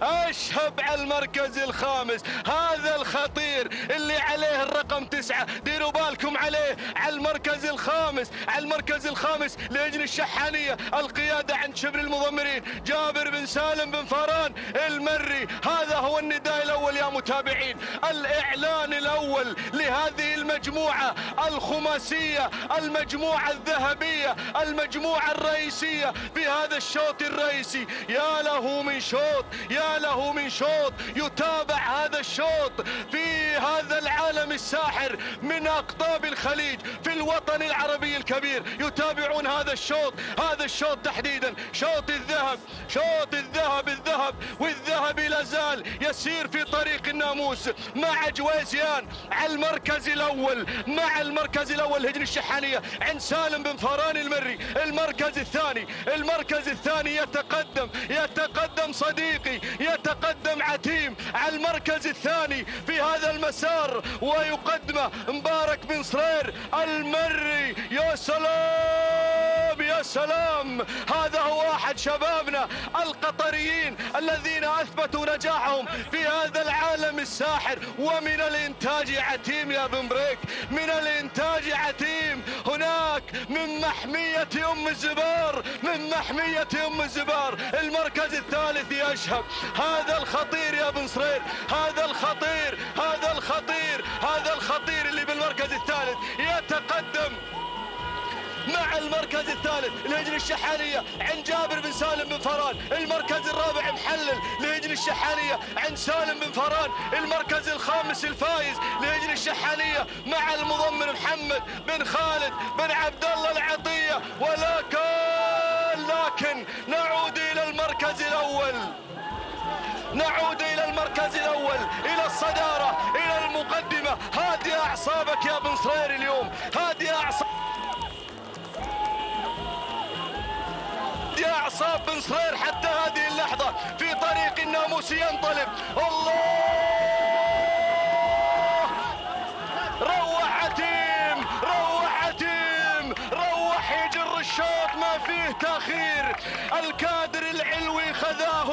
أشهب على المركز الخامس، هذا الخطير اللي عليه الرقم 9، ديروا بالكم عليه، على المركز الخامس، على المركز الخامس لهجن الشحانية، القيادة عند شبل المضمرين جابر بن سالم بن فاران المري. هذا هو النداء الأول يا متابعين، الإعلان الأول لهذه المجموعة الخماسية، المجموعة الذهبية، المجموعة الرئيسية في هذا الشوط الرئيسي. يا له من شوط، يا له من شوط، يتابع هذا الشوط في هذا العالم الساحر من أقطاب الخليج، في الوطن العربي الكبير يتابعون هذا الشوط، هذا الشوط تحديدا، شوط الذهب، شوط الذهب، الذهب والذهب لا زال يسير في طريق الناموس مع جويزيان على المركز الأول، مع المركز الأول هجن الشحانية عند سالم بن فاران المري. المركز الثاني، المركز الثاني يتقدم، يتقدم صديقي، يتقدم عتيم على المركز الثاني في هذا المسار، ويقدمه مبارك بن صرير المري. يا سلام يا سلام، هذا هو أحد شبابنا القطريين الذين أثبتوا نجاحهم في هذا العالم الساحر. ومن الإنتاج عتيم يا بن بريك، من الإنتاج عتيم هناك من محمية أم الزبار، من محمية أم الزبار. المركز الثالث يشهب، هذا الخطير يا بن صرير، هذا الخطير، هذا الخطير، هذا الخطير اللي بالمركز الثالث يتقدم مع المركز الثالث لهجن الشحانية عند جابر بن سالم بن فاران. المركز الرابع محلل لهجن الشحانية عند سالم بن فاران. المركز الخامس الفايز لهجن الشحانية مع المضمر محمد بن خالد بن عبد الله العطية. لكن نعود إلى المركز الأول، نعود إلى المركز الأول، إلى الصدارة، إلى المقدمة. هادي أعصابك يا بن صرير اليوم، هادي أعصابك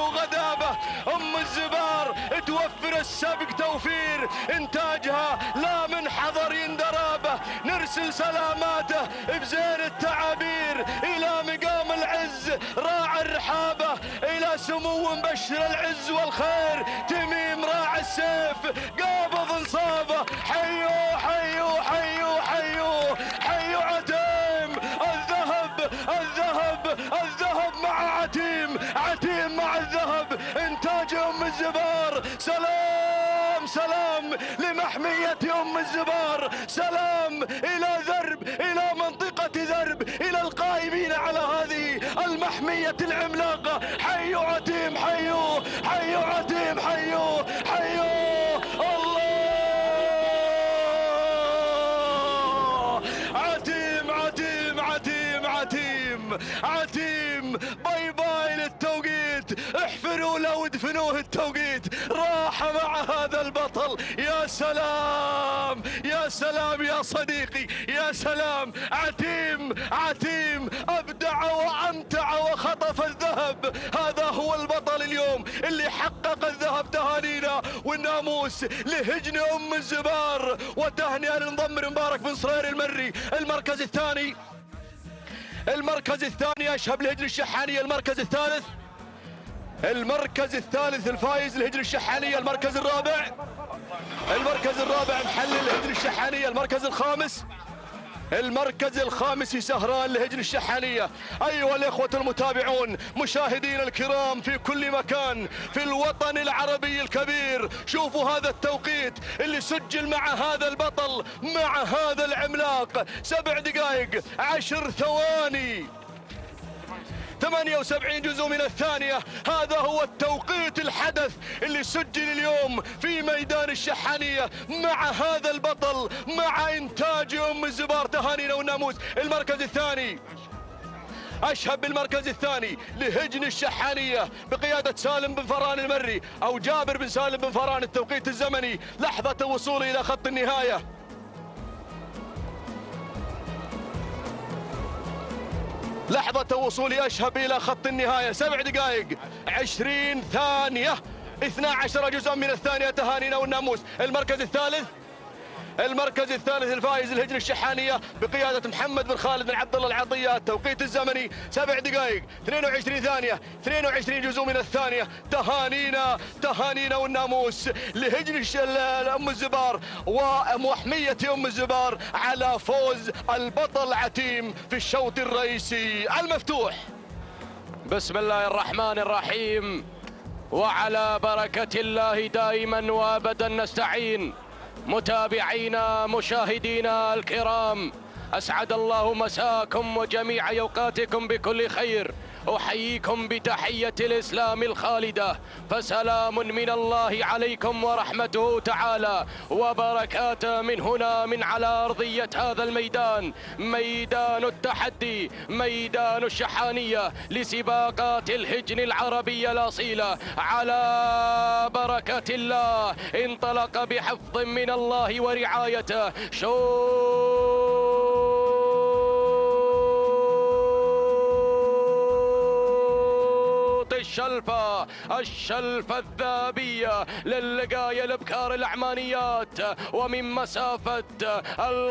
غدابة. أم الزبار توفر السبق توفير إنتاجها لا من حضر يندرابه. نرسل سلاماته بزين التعابير إلى مقام العز راعي الرحابة، إلى سمو مبشر العز والخير تميم راعي السيف قابض انصابه. حيو حيو حيو حيو حيو عتيم الذهب الذهب الذهب مع عتيم، عتيم مع الذهب إنتاج أم الزبار. سلام سلام لمحمية أم الزبار، سلام إلى ذرب، إلى منطقة ذرب، إلى القائمين على هذه المحمية العملاقة. حيو عتيم حيو حيو عتيم حيو حيو الله. عتيم عتيم عتيم عتيم عتيم باي باي للتوقيت، احفروا له وادفنوه التوقيت. راح مع هذا البطل. يا سلام يا سلام يا صديقي يا سلام. عتيم عتيم أبدع وأمتع وخطف الذهب. هذا هو البطل اليوم اللي حقق الذهب. تهانينا والناموس لهجن أم الزبار، وتهنئة للمضمر مبارك بن صرير المري. المركز الثاني، المركز الثاني أشهب الهجن الشحانية. المركز الثالث، المركز الثالث الفايز الهجن الشحانية. المركز الرابع، المركز الرابع محلل الهجن الشحانية. المركز الخامس، المركز الخامس سهران لهجن الشحانية. أيها الإخوة المتابعون مشاهدين الكرام في كل مكان في الوطن العربي الكبير، شوفوا هذا التوقيت اللي سجل مع هذا البطل، مع هذا العملاق. 7 دقائق 10 ثواني 78 جزء من الثانية. هذا هو التوقيت الحدث اللي سجل اليوم في ميدان الشحانية مع هذا البطل، مع إنتاج أم الزبار. تهانينا والناموس. المركز الثاني أشهب بالمركز الثاني لهجن الشحانية بقيادة سالم بن فران المري أو جابر بن سالم بن فران. التوقيت الزمني لحظة الوصول إلى خط النهاية. لحظة الوصول أشهب إلى خط النهاية. 7 دقائق 20 ثانية 12 جزءا من الثانية. تهانينا والناموس. المركز الثالث، المركز الثالث الفائز الهجن الشحانية بقيادة محمد بن خالد بن عبد الله العطية. التوقيت الزمني 7 دقائق 22 ثانية 22 جزء من الثانية. تهانينا، تهانينا والناموس لهجن أم الزبار ومحمية أم الزبار على فوز البطل عتيم في الشوط الرئيسي المفتوح. بسم الله الرحمن الرحيم، وعلى بركة الله دائما وابدا نستعين. متابعينا مشاهدينا الكرام، أسعد الله مساكم وجميع أوقاتكم بكل خير. أحييكم بتحية الإسلام الخالدة، فسلام من الله عليكم ورحمته تعالى وبركاته من هنا من على أرضية هذا الميدان، ميدان التحدي، ميدان الشحانية لسباقات الهجن العربية الأصيلة. على بركة الله انطلق بحفظ من الله ورعايته الشلفة، الشلفة الذهبية للقاية الابكار العمانيات ومن مسافة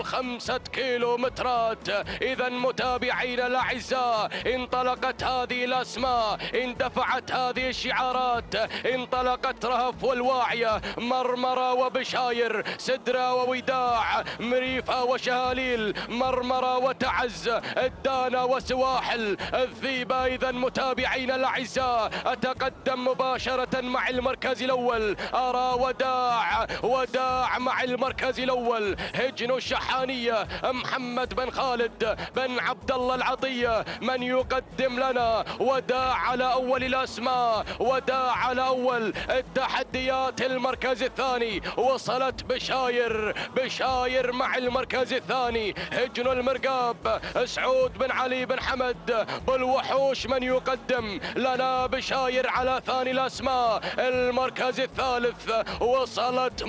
5 كيلومترات. إذا متابعينا الأعزاء انطلقت هذه الأسماء، اندفعت هذه الشعارات، انطلقت رهف والواعية، مرمرة وبشاير، سدرة ووداع، مريفة وشهاليل، مرمرة وتعز، الدانة وسواحل، الذيبة. إذا متابعينا الأعزاء أتقدم مباشرة مع المركز الأول، أرى وداع، وداع مع المركز الأول، هجن الشحانية محمد بن خالد بن عبد الله العطية من يقدم لنا وداع على أول الأسماء، وداع على أول التحديات. المركز الثاني وصلت بشاير، بشاير مع المركز الثاني، هجن المرقاب سعود بن علي بن حمد بالوحوش من يقدم لنا بشاير عشاير على ثاني الأسماء. المركز الثالث وصلت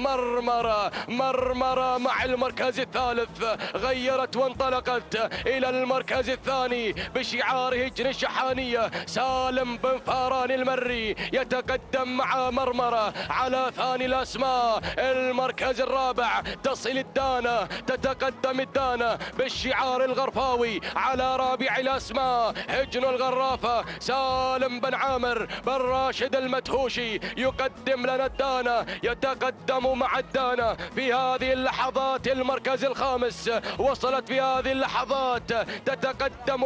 مرمرة مع المركز الثالث، غيرت وانطلقت إلى المركز الثاني بشعار هجن الشحانية. سالم بن فاران المري يتقدم مع مرمرة على ثاني الأسماء. المركز الرابع تصل الدانة، تتقدم الدانة بالشعار الغرفاوي على رابع الأسماء. هجن الغرافة سالم بن عامر بن راشد المدهوشي يقدم لنا الدانة، يتقدم مع الدانة في هذه اللحظات. المركز الخامس وصلت في هذه اللحظات، تتقدم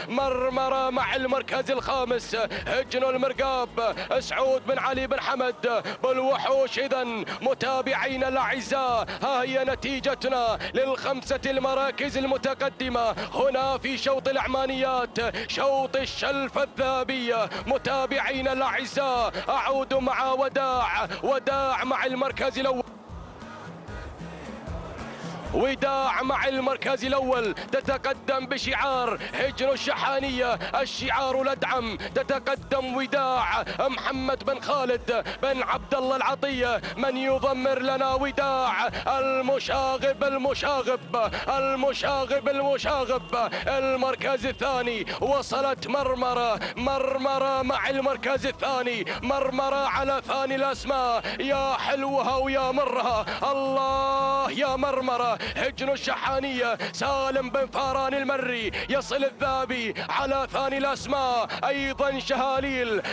مرمرة مع المركز الخامس. هجن المرقاب سعود بن علي بن حمد بالوحوش. إذن متابعينا الأعزاء، ها هي نتيجتنا للخمسة المراكز المتقدمة هنا في شوط العمانيات، شوط الشلفة الذهبية. متابعينا الأعزاء، أعود مع وداع مع المركز الأول. وداع مع المركز الأول تتقدم بشعار هجن الشحانية، الشعار الأدعم. تتقدم وداع محمد بن خالد بن عبد الله العطية، من يضمر لنا وداع المشاغب. المركز الثاني وصلت مرمرة مع المركز الثاني. مرمرة على ثاني الأسماء، يا حلوها ويا مرها، الله يا مرمرة. هجن الشحانية سالم بن فاران المري يصل الذهبي على ثاني الأسماء. أيضا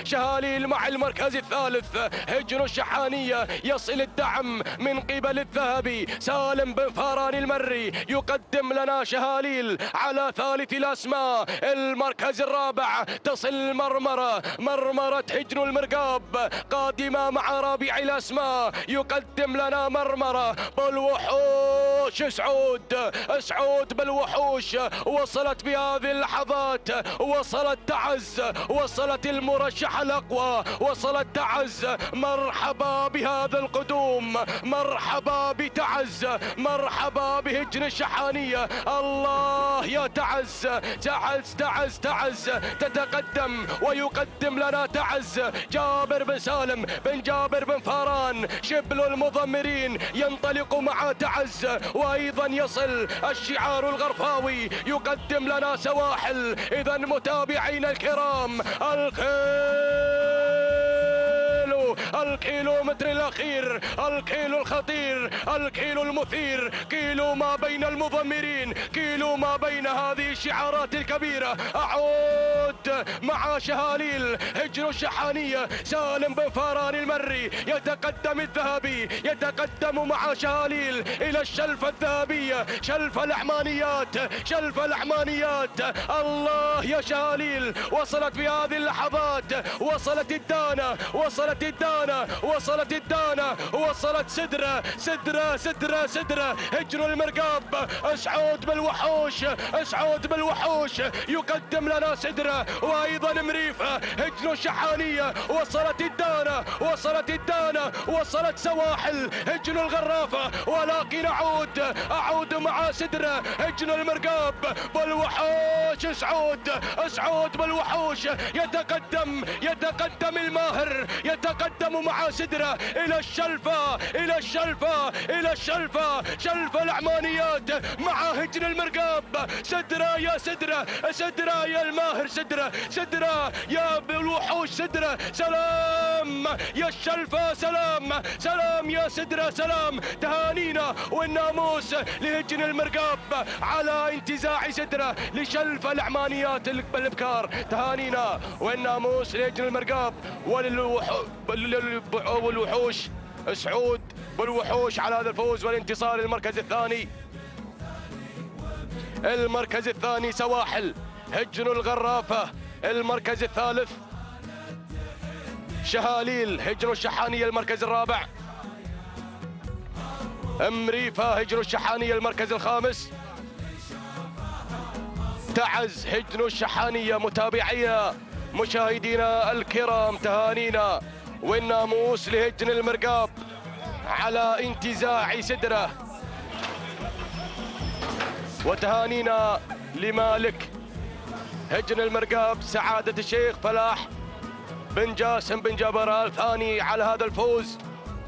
شهاليل مع المركز الثالث. هجن الشحانية يصل الدعم من قبل الذهبي. سالم بن فاران المري يقدم لنا شهاليل على ثالث الأسماء. المركز الرابع تصل مرمرة هجن المرقاب قادمة مع رابع الأسماء. يقدم لنا مرمرة بالوحوش. سعود بالوحوش وصلت بهذه اللحظات، وصلت تعز، وصلت المرشح الأقوى، وصلت تعز. مرحبا بهذا القدوم، مرحبا بتعز، مرحبا بهجن الشحانية. الله يا تعز تتقدم ويقدم لنا تعز جابر بن سالم بن جابر بن فاران شبل المضمرين ينطلق مع تعز. وأيضا يصل الشعار الغرفاوي يقدم لنا سواحل. إذا متابعينا الكرام، الكيلومتر الأخير، الكيلو الخطير، الكيلو المثير، كيلو ما بين المضمرين، كيلو ما بين هذه الشعارات الكبيرة. أعود مع شهاليل هجن الشحانية. سالم بن فاران المري يتقدم الذهبي، يتقدم مع شهاليل إلى الشلفة الذهبية، شلف الأحمانيات. الله يا شهاليل، وصلت في هذه اللحظات، وصلت الدانة، وصلت سدرة هجن المرقاب. اسعود بالوحوش يقدم لنا سدرة، وايضا مريفة هجن الشحانية. وصلت الدانة، وصلت سواحل هجن الغرافة. ولكن اعود مع سدرة هجن المرقاب بالوحوش. اسعود بالوحوش يتقدم الماهر، يتقدم مع سدرة إلى الشلفة، شلف العمانيات مع هجن المرقاب. سدرة يا الماهر، سدرة يا بالوحوش، سلام يا الشلفة، سلام يا سدرة، سلام. تهانينا والناموس لهجن المرقاب على انتزاع سدرة لشلف العمانيات بالابكار. تهانينا والناموس لهجن المرقاب والوحوش. سعود بالوحوش على هذا الفوز والانتصار. المركز الثاني سواحل هجن الغرافة. المركز الثالث شهاليل هجن الشحانية. المركز الرابع مريفة هجن الشحانية. المركز الخامس تعز هجن الشحانية. متابعينا مشاهدينا الكرام، تهانينا والناموس لهجن المرقاب على انتزاع سدرة، وتهانينا لمالك هجن المرقاب سعادة الشيخ فلاح بن جاسم بن جبر الثاني على هذا الفوز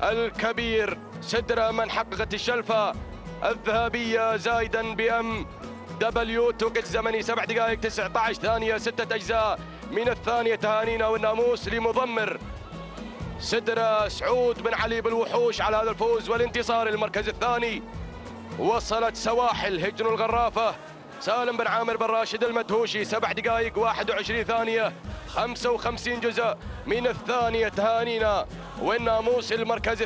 الكبير. سدرة من حققت الشلفة الذهبية زايدا بأم دبليو. توقيت زمني 7 دقائق 19 ثانية 6 أجزاء من الثانية. تهانينا والناموس لمضمر سدرة سعود بن علي بالوحوش على هذا الفوز والانتصار. المركز الثاني وصلت سواحل هجن الغرافة سالم بن عامر بن راشد المدهوشي 7 دقائق 21 ثانية 55 جزء من الثانية. تهانينا والناموس. المركز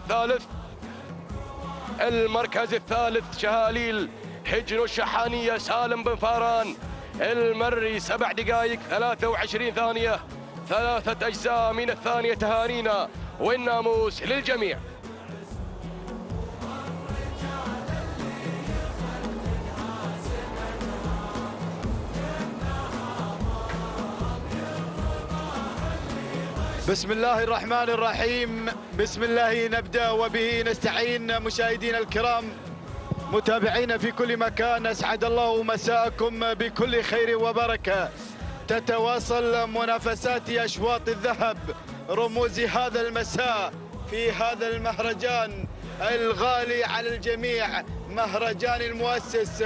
الثالث شهاليل هجن الشحانية سالم بن فاران المري 7 دقائق 23 ثانية 3 أجزاء من الثانية. تهانينا والناموس للجميع. بسم الله الرحمن الرحيم. بسم الله نبدأ وبه نستعين. مشاهدينا الكرام متابعينا في كل مكان، أسعد الله مساءكم بكل خير وبركة. تتواصل منافسات أشواط الذهب رموز هذا المساء في هذا المهرجان الغالي على الجميع، مهرجان المؤسس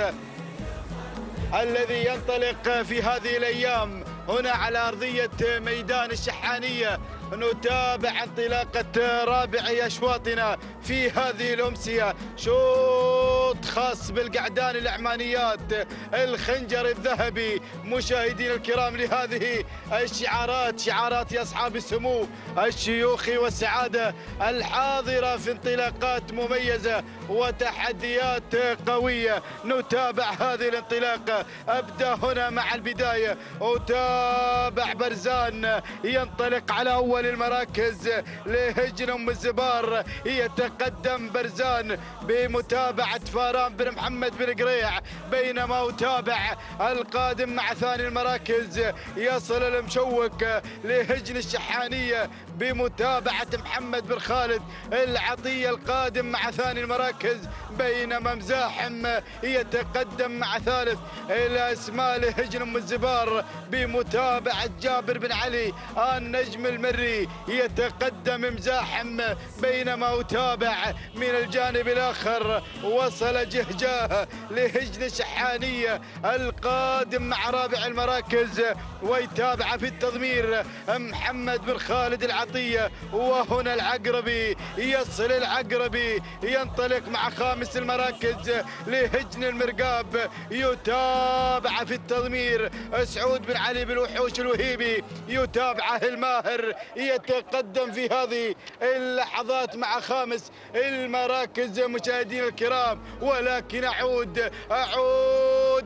الذي ينطلق في هذه الأيام هنا على أرضية ميدان الشحانية. نتابع انطلاقة رابع أشواطنا في هذه الأمسية. شوط خاص بالقعدان العمانيات، الخنجر الذهبي. مشاهدينا الكرام لهذه الشعارات، شعارات أصحاب السمو الشيوخ والسعادة الحاضرة في انطلاقات مميزة وتحديات قوية. نتابع هذه الانطلاقة. أبدأ هنا مع البداية، أتابع برزان ينطلق على أول المراكز لهجن أم الزبار. يتقدم برزان بمتابعة فاران بن محمد بن قريع، بينما أتابع القادم مع ثاني المراكز يصل المشوك لهجن الشحانية بمتابعة محمد بن خالد العطية القادم مع ثاني المراكز، بينما مزاحم يتقدم مع ثالث الأسماء لهجن أم الزبار بمتابعة جابر بن علي النجم المري. يتقدم مزاحم، بينما أتابع من الجانب الآخر وصل جهجاه لهجن الشحانية القادم مع رابع المراكز، ويتابع في التضمير محمد بن خالد العطية. وهنا العقربي يصل، العقربي ينطلق مع خامس المراكز لهجن المرقاب. يتابع في التضمير سعود بن علي بالوحوش الوهيبي، يتابعه الماهر يتقدم في هذه اللحظات مع خامس المراكز. مشاهدينا الكرام، ولكن أعود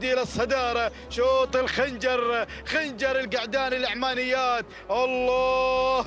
إلى الصدارة. شوط الخنجر، خنجر القعدان العمانيات. الله،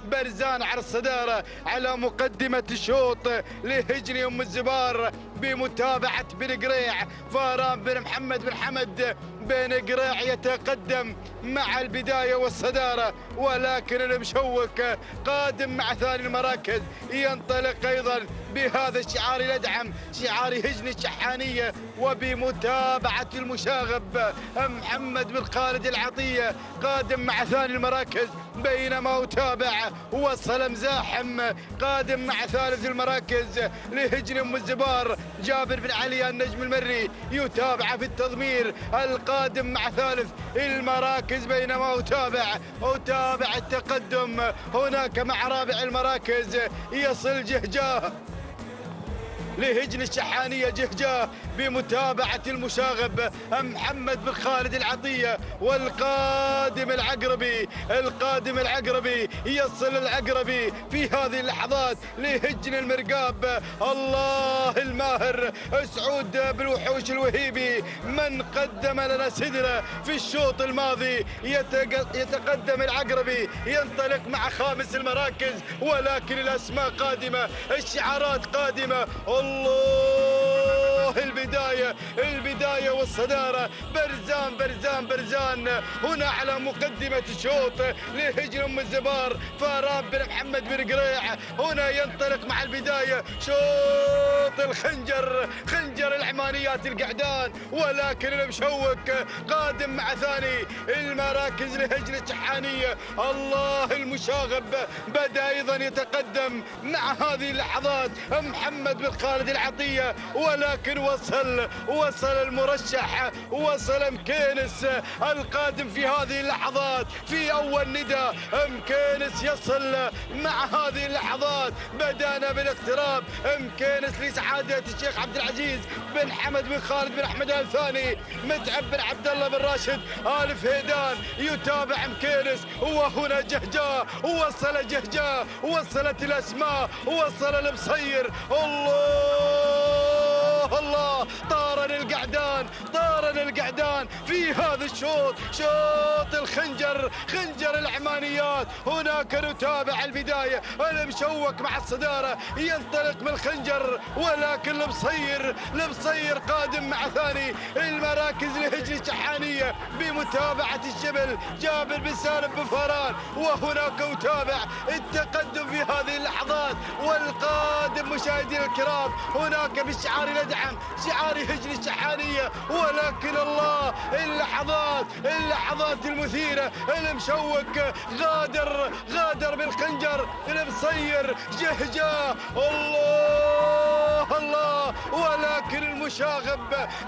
برزان على الصدارة على مقدمة الشوط لهجن أم الزبار بمتابعة بن قريع فاران بن محمد بن حمد. بن قريع يتقدم مع البداية والصدارة، ولكن المشوك قادم مع ثاني المراكز ينطلق أيضا بهذا الشعار الأدعم، شعار هجن الشحانية، وبمتابعة المشاغب محمد بن خالد العطية قادم مع ثاني المراكز، بينما أتابع وصل مزاحم قادم مع ثالث المراكز لهجن أم الزبار جابر بن علي النجم المري. يتابع في التضمير القادم مع ثالث المراكز، بينما أتابع التقدم هناك مع رابع المراكز يصل جهجاه لهجن الشحانية. جهجاه بمتابعة المشاغب محمد بن خالد العطية، والقادم العقربي يصل العقربي في هذه اللحظات لهجن المرقاب. الله، الماهر سعود بالوحوش الوهيبي من قدم لنا سدرة في الشوط الماضي. يتقدم العقربي ينطلق مع خامس المراكز، ولكن الأسماء قادمة، الشعارات قادمة. الله أوه البداية والصدارة. برزان هنا على مقدمة الشوط لهجن أم الزبار فاران بن محمد بن قريع. هنا ينطلق مع البداية شوط خنجر العمانيات القعدان، ولكن المشوك قادم مع ثاني المراكز لهجن الشحانية. الله المشاغب بدأ أيضا يتقدم مع هذه اللحظات محمد بن خالد العطية، ولكن وصل المرشح، وصل مكينس القادم في هذه اللحظات في أول ندى. مكينس يصل مع هذه اللحظات. بدأنا بالاقتراب. مكينس لسعادة الشيخ عبد العزيز بن حمد بن خالد بن أحمد آل ثاني، متعب بن عبد الله بن راشد آل فهيدان يتابع مكينس. وهنا جهجاه، وصلت الأسماء، وصل المصير. الله طارن القعدان في هذا الشوط، شوط خنجر العمانيات. هناك نتابع البداية. المشوك مع الصدارة ينطلق بالخنجر، ولكن المصير قادم مع ثاني المراكز لهجن الشحانية بمتابعة الشبل جابر بن سالم بن فاران. وهناك نتابع التقدم في هذه اللحظات والقادم مشاهدينا الكرام هناك بالشعار ندعم شعار هجن الشحانية. ولكن الله اللحظات المثيرة. المشوك غادر بالخنجر. المصير جهجاه. الله ولكن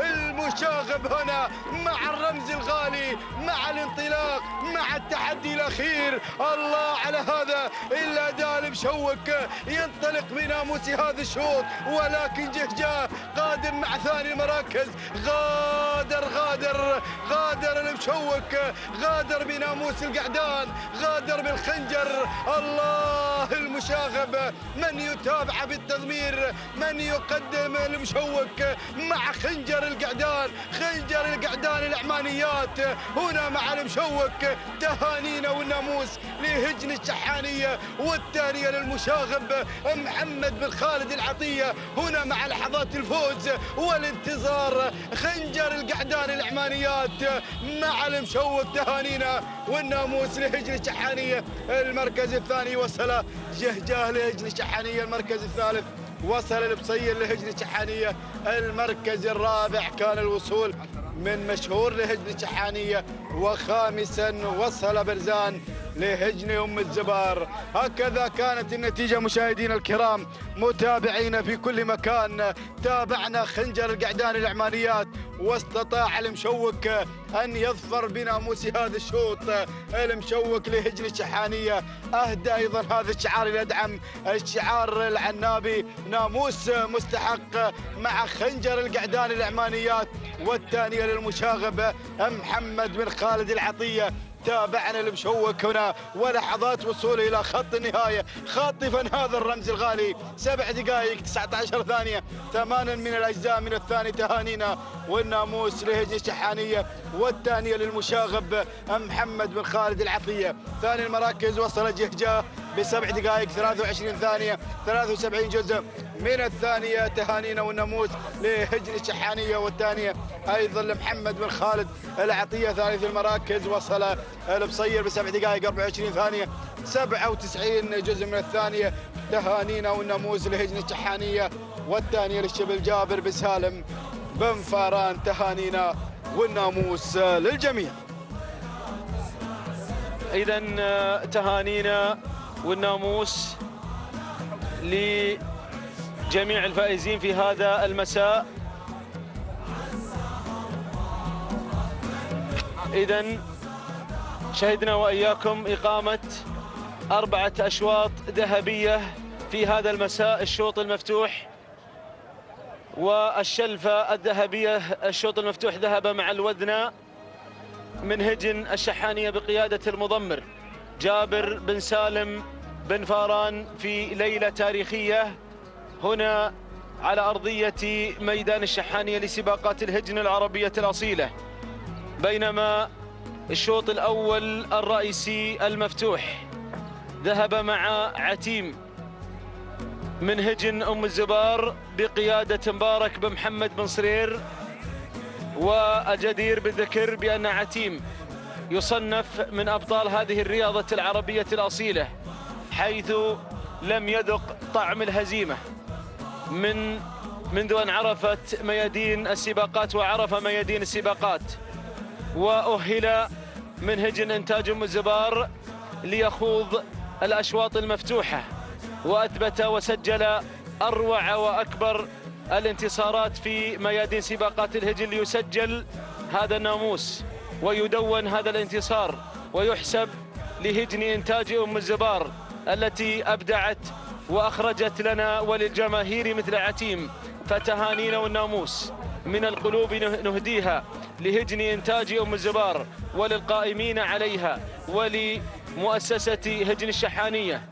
المشاغب هنا مع الرمز الغالي، مع الانطلاق، مع التحدي الأخير. الله على هذا الأداء. المشوك ينطلق بناموس هذا الشوط، ولكن جهجاه قادم مع ثاني المراكز. غادر المشوك، غادر بناموس القعدان، غادر بالخنجر. الله المشاغب من يتابع بالتضمير، من يقدم المشوك مع خنجر القعدان العمانيات. هنا مع المشوك تهانينا والناموس لهجن الشحانية، والثانية للمشاغب محمد بن خالد العطية. هنا مع لحظات الفوز والانتظار خنجر القعدان العمانيات مع المشوك تهانينا والناموس لهجن الشحانية. المركز الثاني وصل جهجاه لهجن الشحانية. المركز الثالث وصل المصير لهجن الشحانية. المركز الرابع كان الوصول من مشهور لهجن الشحانية. وخامسا وصل برزان لهجن أم الزبار. هكذا كانت النتيجة مشاهدينا الكرام متابعينا في كل مكان. تابعنا خنجر القعدان العمانيات، واستطاع المشوك أن يظفر بناموس هذا الشوط. المشوك لهجن الشحانية أهدى أيضا هذا الشعار ليدعم الشعار العنابي، ناموس مستحق مع خنجر القعدان العمانيات. والثانية للمشاغب محمد بن خالد العطية. تابعنا المشوك هنا ولحظات وصوله إلى خط النهاية خاطفا هذا الرمز الغالي. 7 دقائق 19 ثانية 8 من الأجزاء من الثاني. تهانينا والناموس لهجن الشحانية. والثانية للمشاغب محمد بن خالد العطية. ثاني المراكز وصل جهجاه ب7 دقائق 23 ثانية 73 جزء من الثانية. تهانينا والناموس لهجن الشحانية. والثانية أيضا لمحمد بن خالد العطية. ثالث المراكز وصل المصير ب7 دقائق 24 ثانية 97 جزء من الثانية. تهانينا والناموس لهجن الشحانية. والثانية للشبل جابر بن سالم بن فاران. تهانينا والناموس للجميع. إذن تهانينا والناموس لجميع الفائزين في هذا المساء. إذن شهدنا وإياكم إقامة 4 أشواط ذهبية في هذا المساء. الشوط المفتوح والشلفة الذهبية. الشوط المفتوح ذهب مع الوذنة من هجن الشحانية بقيادة المضمر جابر بن سالم بن فاران في ليلة تاريخية هنا على أرضية ميدان الشحانية لسباقات الهجن العربية الأصيلة. بينما الشوط الأول الرئيسي المفتوح ذهب مع عتيم من هجن أم الزبار بقيادة مبارك بن محمد بن صرير. والجدير بالذكر بأن عتيم يصنف من أبطال هذه الرياضة العربية الأصيلة، حيث لم يذق طعم الهزيمة منذ أن عرفت ميادين السباقات وعرف ميادين السباقات، وأهل من هجن إنتاج أم الزبار ليخوض الأشواط المفتوحة، وأثبت وسجل أروع وأكبر الانتصارات في ميادين سباقات الهجن ليسجل هذا الناموس ويدون هذا الانتصار، ويحسب لهجن إنتاج أم الزبار التي أبدعت وأخرجت لنا وللجماهير مثل عتيم. فتهانينا والناموس من القلوب نهديها لهجن إنتاج أم الزبار وللقائمين عليها ولمؤسسة هجن الشحانية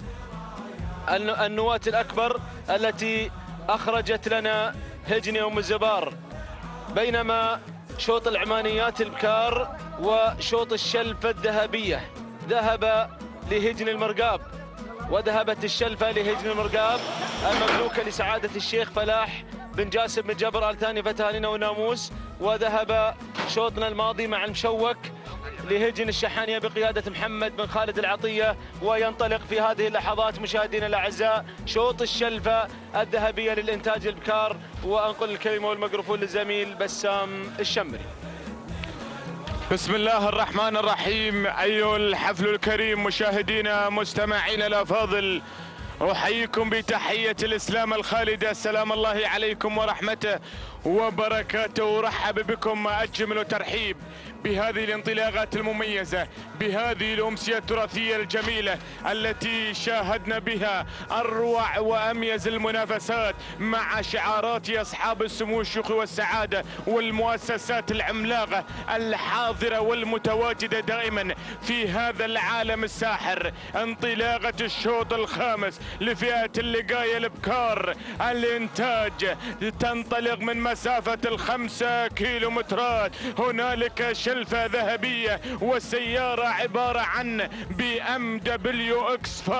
النواة الأكبر التي أخرجت لنا هجن أم الزبار. بينما شوط العمانيات البكار وشوط الشلفة الذهبية ذهب لهجن المرقاب، وذهبت الشلفة لهجن المرقاب المملوكة لسعادة الشيخ فلاح بن جاسم بن جبر آل ثاني فتهانينا وناموس. وذهب شوطنا الماضي مع المشوك لهجن الشحانية بقيادة محمد بن خالد العطية. وينطلق في هذه اللحظات مشاهدينا الأعزاء شوط الشلفة الذهبية للإنتاج البكار. وأنقل الكلمة والميكروفون للزميل بسام الشمري. بسم الله الرحمن الرحيم. أيها الحفل الكريم مشاهدينا مستمعينا الأفاضل، أحييكم بتحية الإسلام الخالدة، سلام الله عليكم ورحمته وبركاته. أرحب بكم أجمل ترحيب بهذه الانطلاقات المميزة، بهذه الأمسية التراثية الجميلة التي شاهدنا بها أروع وأميز المنافسات مع شعارات أصحاب السمو الشيوخ والسعادة والمؤسسات العملاقة الحاضرة والمتواجدة دائما في هذا العالم الساحر. انطلاقة الشوط الخامس لفئة اللقاية البكار الإنتاج تنطلق من مسافة 5 كيلومترات. هنالك شلفة ذهبية والسيارة عبارة عن BMW X5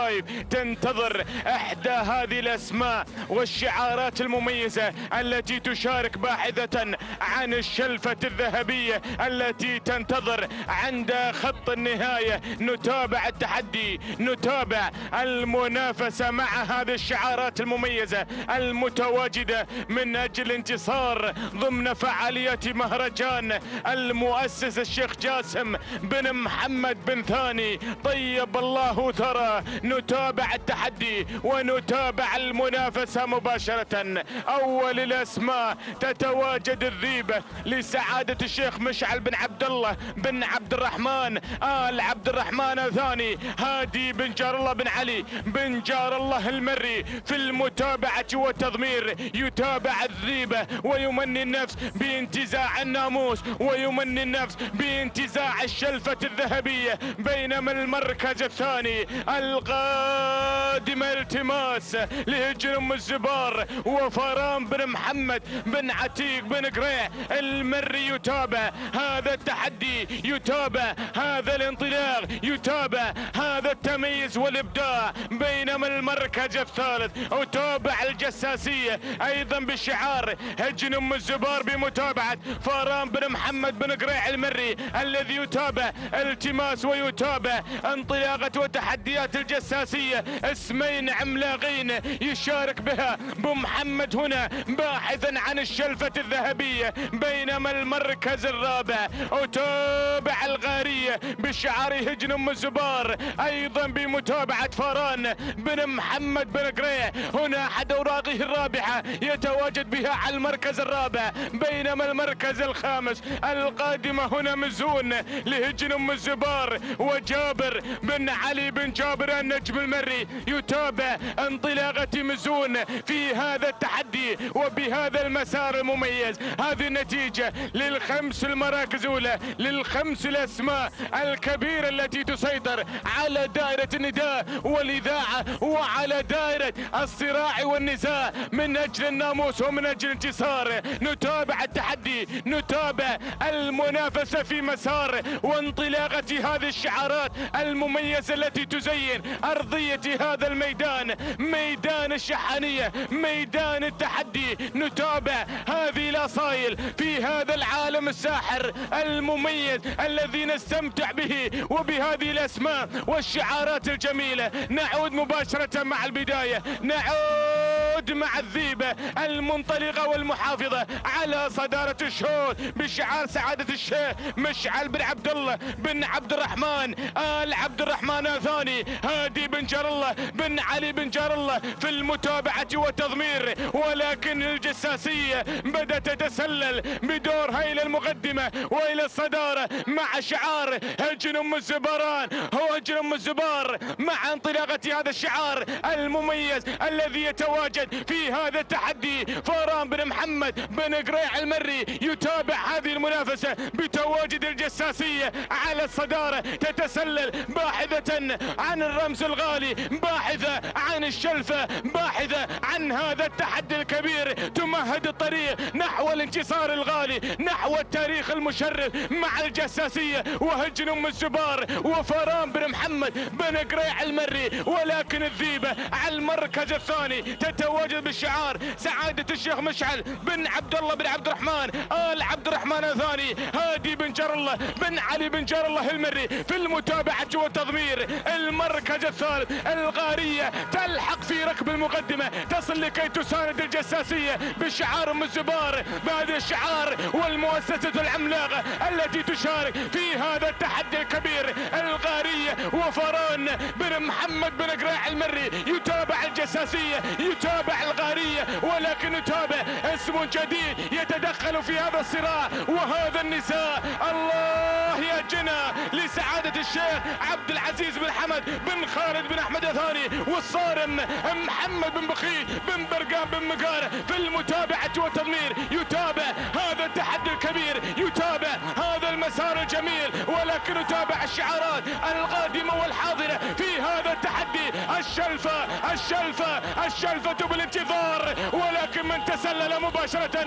تنتظر إحدى هذه الأسماء والشعارات المميزة التي تشارك باحثة عن الشلفة الذهبية التي تنتظر عند خط النهاية. نتابع التحدي، نتابع المنافسة مع هذه الشعارات المميزة المتواجدة من أجل انتصار ضمن فعاليات مهرجان المؤسس الشيخ جاسم بن محمد بن ثاني طيب الله ثرى. نتابع التحدي ونتابع المنافسة مباشرة. أول الأسماء تتواجد الذيبة لسعادة الشيخ مشعل بن عبد الله بن عبد الرحمن آل عبد الرحمن الثاني هادي بن جار الله بن علي بن جار الله المري في المتابعة والتضمير. يتابع الذيبة ويمني النفس بانتزاع الناموس ويمني النفس بانتزاع الشلفة الذهبية. بينما المركز الثاني القادم التماس لهجن أم الزبار وفرام بن محمد بن عتيق بن قريع المري. يتابع هذا التحدي، يتابع هذا الانطلاق، يتابع هذا التمييز والإبداع. بينما المركز الثالث أتابع الجساسية أيضا بشعار هجن أم الزبار بمتابعة فرام بن محمد بن قريع المري الذي يتابع التماس ويتابع انطلاقة وتحديات الجساسية. اسمين عملاقين يشارك بها ابو محمد هنا باحثا عن الشلفة الذهبية. بينما المركز الرابع أتابع الغارية بشعار هجن أم الزبار أيضا بمتابعة فران بن محمد بن قريع. هنا أحد أوراقه الرابحة يتواجد بها على المركز الرابع. بينما المركز الخامس القادمة هنا مزون لهجن أم الزبار وجابر بن علي بن جابر النجم المري. يتابع انطلاقة مزون في هذا التحدي وبهذا المسار المميز. هذه النتيجة للخمس المراكز الأولى، للخمس الأسماء الكبيرة التي تسيطر على دائرة النداء والإذاعة وعلى دائرة الصراع والنزاع من أجل الناموس ومن أجل الانتصار. نتابع التحدي، نتابع المنافسة في مسار وانطلاقة هذه الشعارات المميزة التي تزين أرضية هذا الميدان، ميدان الشحانية، ميدان التحدي. نتابع هذه الأصايل في هذا العالم الساحر المميز الذي نستمتع به وبهذه الأسماء والشعارات الجميلة. نعود مباشرة مع البداية، نعود مع الذيبة المنطلقة والمحافظة على صدارة الشوط بشعار سعادة الشيخ مشعل بن عبد الله بن عبد الرحمن آل عبد الرحمن الثاني، هادي بن جار الله بن علي بن جار الله في المتابعة والتضمير. ولكن الجساسية بدأت تتسلل بدور هيل المقدمة وإلى الصدارة مع شعار هجن أم الزباران. هو هجن أم الزبار مع انطلاقة هذا الشعار المميز الذي يتواجد في هذا التحدي. فاران بن محمد بن قريع المري يتابع هذه المنافسة بتواجد الجساسية على الصدارة، تتسلل باحثة عن الرمز الغالي، باحثة عن الشلفة، باحثة عن هذا التحدي الكبير، تمهد الطريق نحو الانتصار الغالي، نحو التاريخ المشرف مع الجساسية وهجن أم الزبار وفاران بن محمد بن قريع المري. ولكن الذيبة على المركز الثاني تتواجد بالشعار سعادة الشيخ مشعل بن عبد الله بن عبد الرحمن آل عبد الرحمن الثاني، هادي بن جار الله بن علي بن جار الله المري في المتابعة والتضمير. المركز الثالث الغارية تلحق في ركب المقدمة، تصل لكي تساند الجساسية بشعار أم الزبار بهذا الشعار والمؤسسة العملاقة التي تشارك في هذا التحدي الكبير. الغارية وفاران بن محمد بن قريع المري يتابع الجساسية، يتابع الغارية، ولكن يتابع اسم جديد يتدخل في هذا الصراع وهذا النساء. الله يا جنى لسعادة الشيخ عبد العزيز بن حمد بن خالد بن أحمد الثاني والصارم محمد بن بخيت بن برقان بن مقارة في المتابعة والتضمير. يتابع هذا التحدي الكبير، يتابع هذا المسار الجميل، ولكن يتابع الشعارات القادمة والحاضرة في هذا التحدي. الشلفة الشلفة الشلفة بالانتظار، ولكن من تسلل مباشرة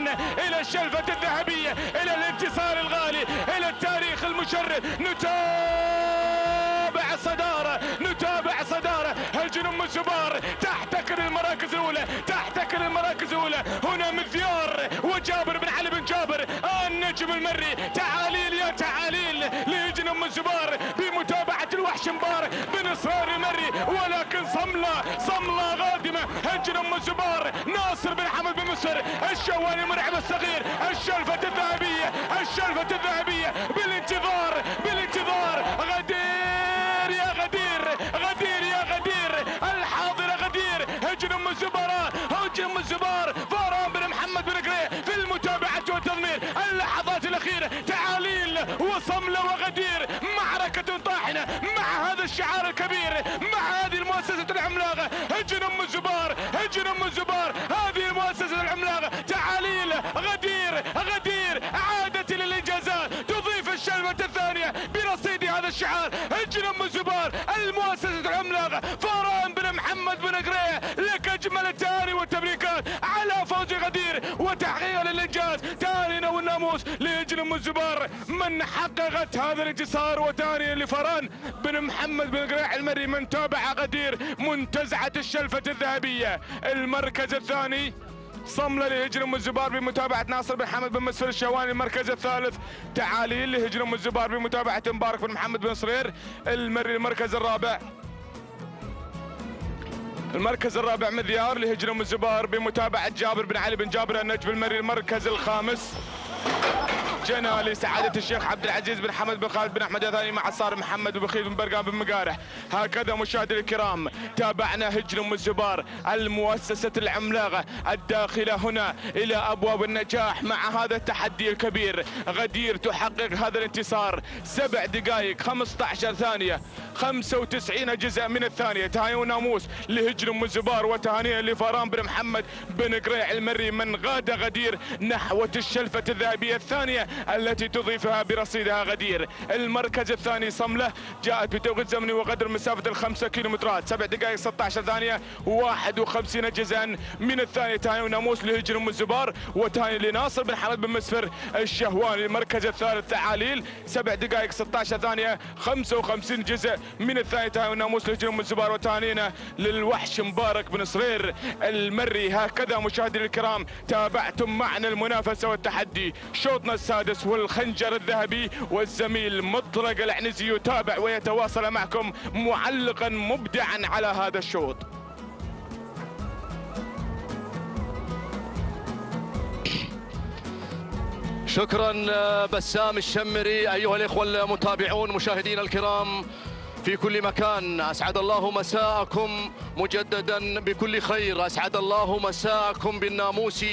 إلى الشلفة الذهبية، إلى الانتصار الغالي، إلى التاريخ المشرف. نتابع الصدارة، نتابع صدارة هجن أم الزبار، تحتكر المراكز الأولى، تحتكر المراكز الأولى. هنا مذيار وجابر بن علي بن جابر النجم المري. تعاليل يا تعاليل لهجن أم الزبار بمتابعة الوحش مبارك بن إصرار المري، ولكن صملة غادمة هجن أم الزبار. ناصر بن حمد بن مصر الشواني مرعب الصغير، الشلفة الذهبية، الشلفة الذهبية بالانتظار، بالانتظار. غدير يا غدير، غدير يا غدير، الحاضرة غدير هجن أم الزبار، هجن أم الزبار. فاران بن محمد بن قريع في المتابعة والتضمير. اللحظات الأخيرة تعاليل وصملة وغدير، معركة طاحنة مع هذا الشعار الكبير، مع هذه المؤسسة العملاقة هجن أم الزبار، هجن أم الزبار. هذه المؤسسة العملاقة تعاليل غدير، غدير عادت للإنجازات، تضيف الشلفة الثانية برصيد هذا الشعار. هجن أم الزبار المؤسسة العملاقة. فاران بن محمد بن قريع لك أجمل التهاني والتبريكات على فوز غدير وتحقيق للإنجاز. تهانينا والناموس لهجن أم الزبار من حققت هذا الانتصار، وتهاني لفاران بن محمد بن قريع المري من تابع غدير منتزعة الشلفة الذهبية. المركز الثاني صملة لهجن أم الزبار بمتابعة ناصر بن حمد بن مسفر الشواني. المركز الثالث تعاليل لهجن أم الزبار بمتابعة مبارك بن محمد بن صرير المري. المركز الرابع، المركز الرابع مذيار لهجن أم الزبار بمتابعة جابر بن علي بن جابر النجم المري. المركز الخامس جنى لسعادة الشيخ عبد العزيز بن حمد بن خالد بن أحمد الثاني مع صار محمد بن بخيت بن برقان بن مقارح. هكذا مشاهدي الكرام تابعنا هجن أم الزبار المؤسسة العملاقة الداخلة هنا إلى أبواب النجاح مع هذا التحدي الكبير. غدير تحقق هذا الانتصار 7 دقائق 15 ثانية 95 جزء من الثانية. تهاني وناموس لهجن أم الزبار، وتهاني لفاران بن محمد بن قريع المري من غاد غدير نحو الشلفة الذهبية الثانية التي تضيفها برصيدها غدير. المركز الثاني صملة جاءت بتوقيت زمني وقدر مسافة 5 كيلومترات 7 دقائق 16 ثانية 51 جزءا من الثانية. تاني وناموس لهجن ام الزبار، وتاني لناصر بن حمد بن مسفر الشهواني. المركز الثالث تعاليل 7 دقائق 16 ثانية 55 جزء من الثانية. تاني وناموس لهجن ام الزبار، وتانينا للوحش مبارك بن صرير المري. هكذا مشاهدينا الكرام تابعتم معنا المنافسة والتحدي. شوطنا السادس والخنجر الذهبي، والزميل مطرق العنزي يتابع ويتواصل معكم معلقا مبدعا على هذا الشوط. شكرا بسام الشمري. أيها الإخوة المتابعون مشاهدينا الكرام في كل مكان، أسعد الله مساءكم مجددا بكل خير. أسعد الله مساءكم بالناموس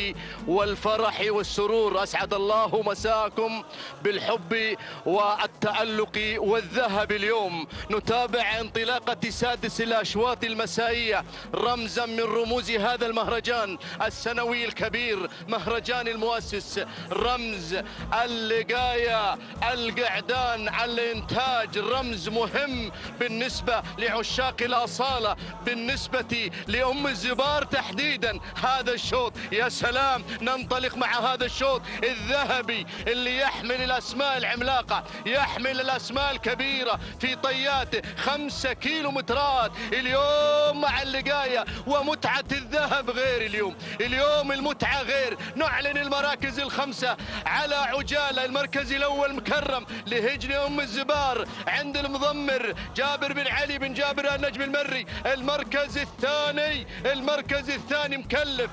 والفرح والسرور. أسعد الله مساءكم بالحب والتألق والذهب. اليوم نتابع انطلاقة سادس الأشواط المسائية، رمزا من رموز هذا المهرجان السنوي الكبير، مهرجان المؤسس، رمز اللقاية، القعدان، الإنتاج، رمز مهم بالنسبة لعشاق الأصالة، بالنسبة لأم الزبار تحديدا. هذا الشوط يا سلام، ننطلق مع هذا الشوط الذهبي اللي يحمل الأسماء العملاقة، يحمل الأسماء الكبيرة في طياته 5 كيلومترات. اليوم مع اللقاية ومتعة الذهب غير. اليوم المتعة غير. نعلن المراكز الخمسة على عجالة. المركز الأول مكرم لهجن أم الزبار عند المضمر جابر بن علي بن جابر النجم المري. المركز الثاني مكلف،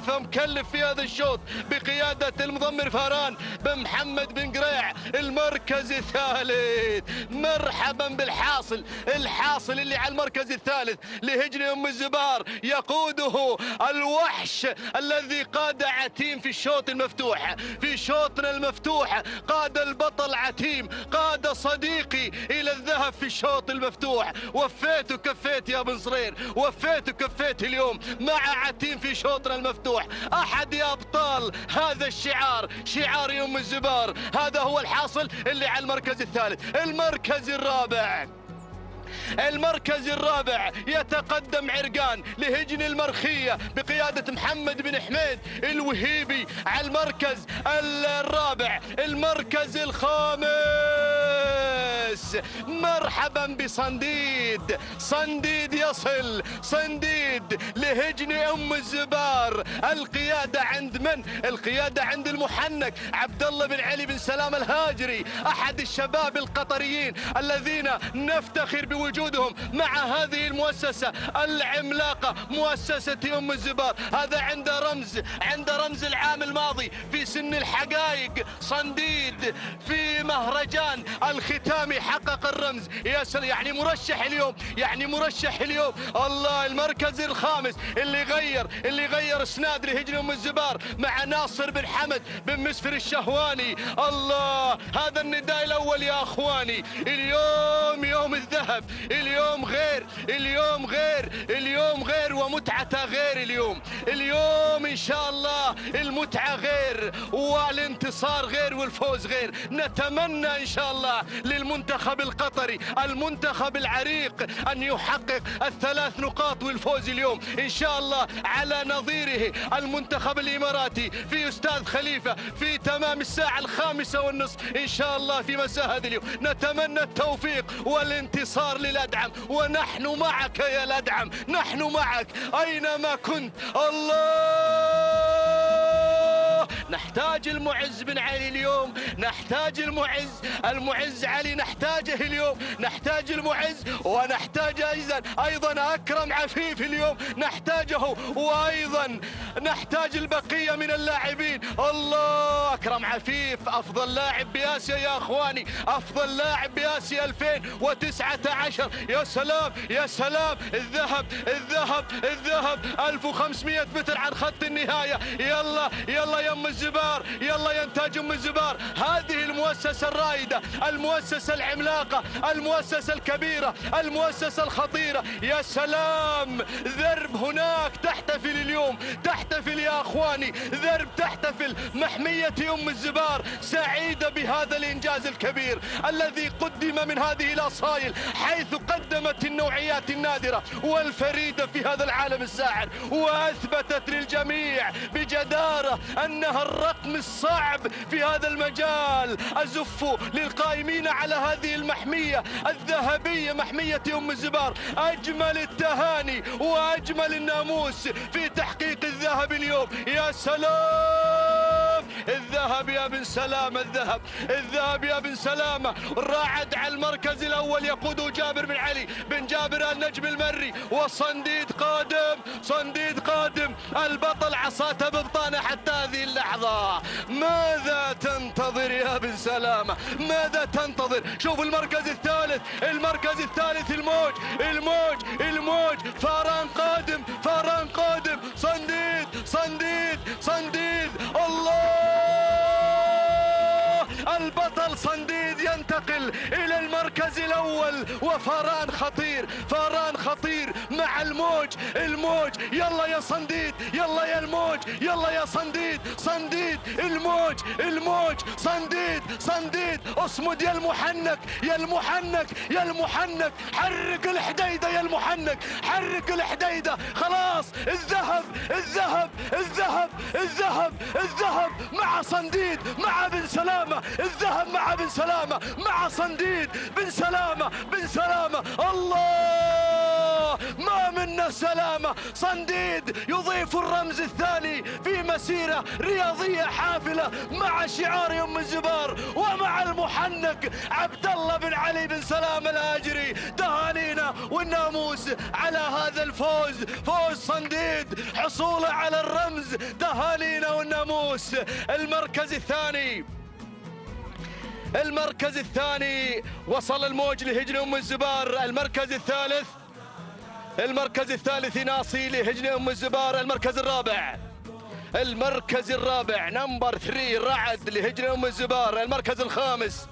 مكلف في هذا الشوط بقيادة المضمر فاران بن محمد بن قريع. المركز الثالث مرحبا بالحاصل، الحاصل اللي على المركز الثالث لهجن أم الزبار يقوده الوحش الذي قاد عتيم في الشوط المفتوح. في شوطنا المفتوح قاد البطل عتيم، قاد صديقي إلى الذهب في الشوط المفتوح. وفيت وكفيت يا بن صرير، وفيت وكفيت اليوم مع عتيم في شوطنا المفتوح. أحد يا أبطال هذا الشعار، شعار أم الزبار. هذا هو الحاصل اللي على المركز الثالث. المركز الرابع يتقدم عرقان لهجن المرخية بقيادة محمد بن حميد الوهيبي على المركز الرابع. المركز الخامس مرحبا بصنديد، صنديد يصل، صنديد لهجن أم الزبار. القيادة عند من؟ القيادة عند المحنك عبد الله بن علي بن سلام الهاجري، أحد الشباب القطريين الذين نفتخر بوجودهم مع هذه المؤسسة العملاقة، مؤسسة أم الزبار. هذا عند رمز العام الماضي في سن الحقائق. صنديد في مهرجان الختامي حقق الرمز. يا سلام، يعني مرشح اليوم. الله، المركز الخامس اللي غير اسناد لهجن أم الزبار مع ناصر بن حمد بن مسفر الشهواني. الله، هذا النداء الأول يا أخواني. اليوم يوم الذهب، اليوم غير ومتعته غير. اليوم إن شاء الله المتعة غير والانتصار غير والفوز غير. نتمنى إن شاء الله للمنتخب القطري، المنتخب العريق، أن يحقق ال3 نقاط والفوز اليوم إن شاء الله على نظيره المنتخب الإماراتي في أستاذ خليفة في تمام الساعة 5:30 إن شاء الله في مساء هذا اليوم. نتمنى التوفيق والانتصار للأدعم، ونحن معك يا الأدعم، نحن معك أينما كنت. الله، نحتاج المعز بن علي اليوم، نحتاج المعز علي، نحتاجه اليوم، نحتاج المعز، ونحتاج أيضا أكرم عفيف اليوم نحتاجه، وأيضا نحتاج البقية من اللاعبين. الله، أكرم عفيف أفضل لاعب بآسيا يا أخواني، أفضل لاعب بآسيا 2019. يا سلام يا سلام، الذهب 1500 متر عن خط النهاية. يلا يا أم الزبار، يلا يا إنتاج أم الزبار. هذه المؤسسة الرائدة، المؤسسة العملاقة، المؤسسة الكبيرة، المؤسسة الخطيرة. يا سلام، ذرب هناك تحتفل اليوم، تحتفل يا أخواني، ذرب تحتفل. محمية أم الزبار سعيدة بهذا الإنجاز الكبير الذي قدم من هذه الأصايل، حيث قدمت النوعيات النادرة والفريدة في هذا العالم الساحر، وأثبتت للجميع بجدارة أنها الرقم الصعب في هذا المجال. أزف للقائمين على هذه المحمية الذهبية، محمية أم الزبار، أجمل التهاني وأجمل الناموس في تحقيق الذهب اليوم. يا سلام، الذهب يا بن سلامة، الذهب، الذهب يا بن سلامة. رعد على المركز الأول يقوده جابر بن علي بن جابر النجم المري، وصنديد قادم، صنديد قادم، البطل عصاته ببطانه حتى هذه اللحظة. ماذا تنتظر يا بن سلامة؟ ماذا تنتظر؟ شوف المركز الثالث، المركز الثالث، الموج، الموج، الموج، فاران قادم، فاران قادم، صنديد، صنديد، صنديد، الله، البطل صنديد ينتقل إلى المركز الأول، وفاران خطير، فاران خطير مع الموج، الموج، يلا يا صنديد، يلا يا الموج، يلا يا صنديد، صنديد، الموج، الموج، صنديد، صنديد، اصمد يا المحنك، يا المحنك، يا المحنك، حرك الحديدة يا المحنك، حرك الحديدة، خلاص، الذهب، الذهب، الذهب، الذهب، الذهب مع صنديد، مع بن سلامة، الذهب مع بن سلامة، مع صنديد، بن سلامة، بن سلامة، الله، ما منا سلامة. صنديد يضيف الرمز الثاني في مسيرة رياضية حافلة مع شعار أم الزبار ومع المحنك عبد الله بن علي بن سلامة الهاجري. تهانينا والناموس على هذا الفوز، فوز صنديد، حصوله على الرمز. تهانينا والناموس. المركز الثاني، المركز الثاني، وصل الموج لهجن أم الزبار. المركز الثالث، المركز الثالث ناصي لهجن أم الزبار. المركز الرابع، المركز الرابع، نمبر 3 رعد لهجن أم الزبار. المركز الخامس،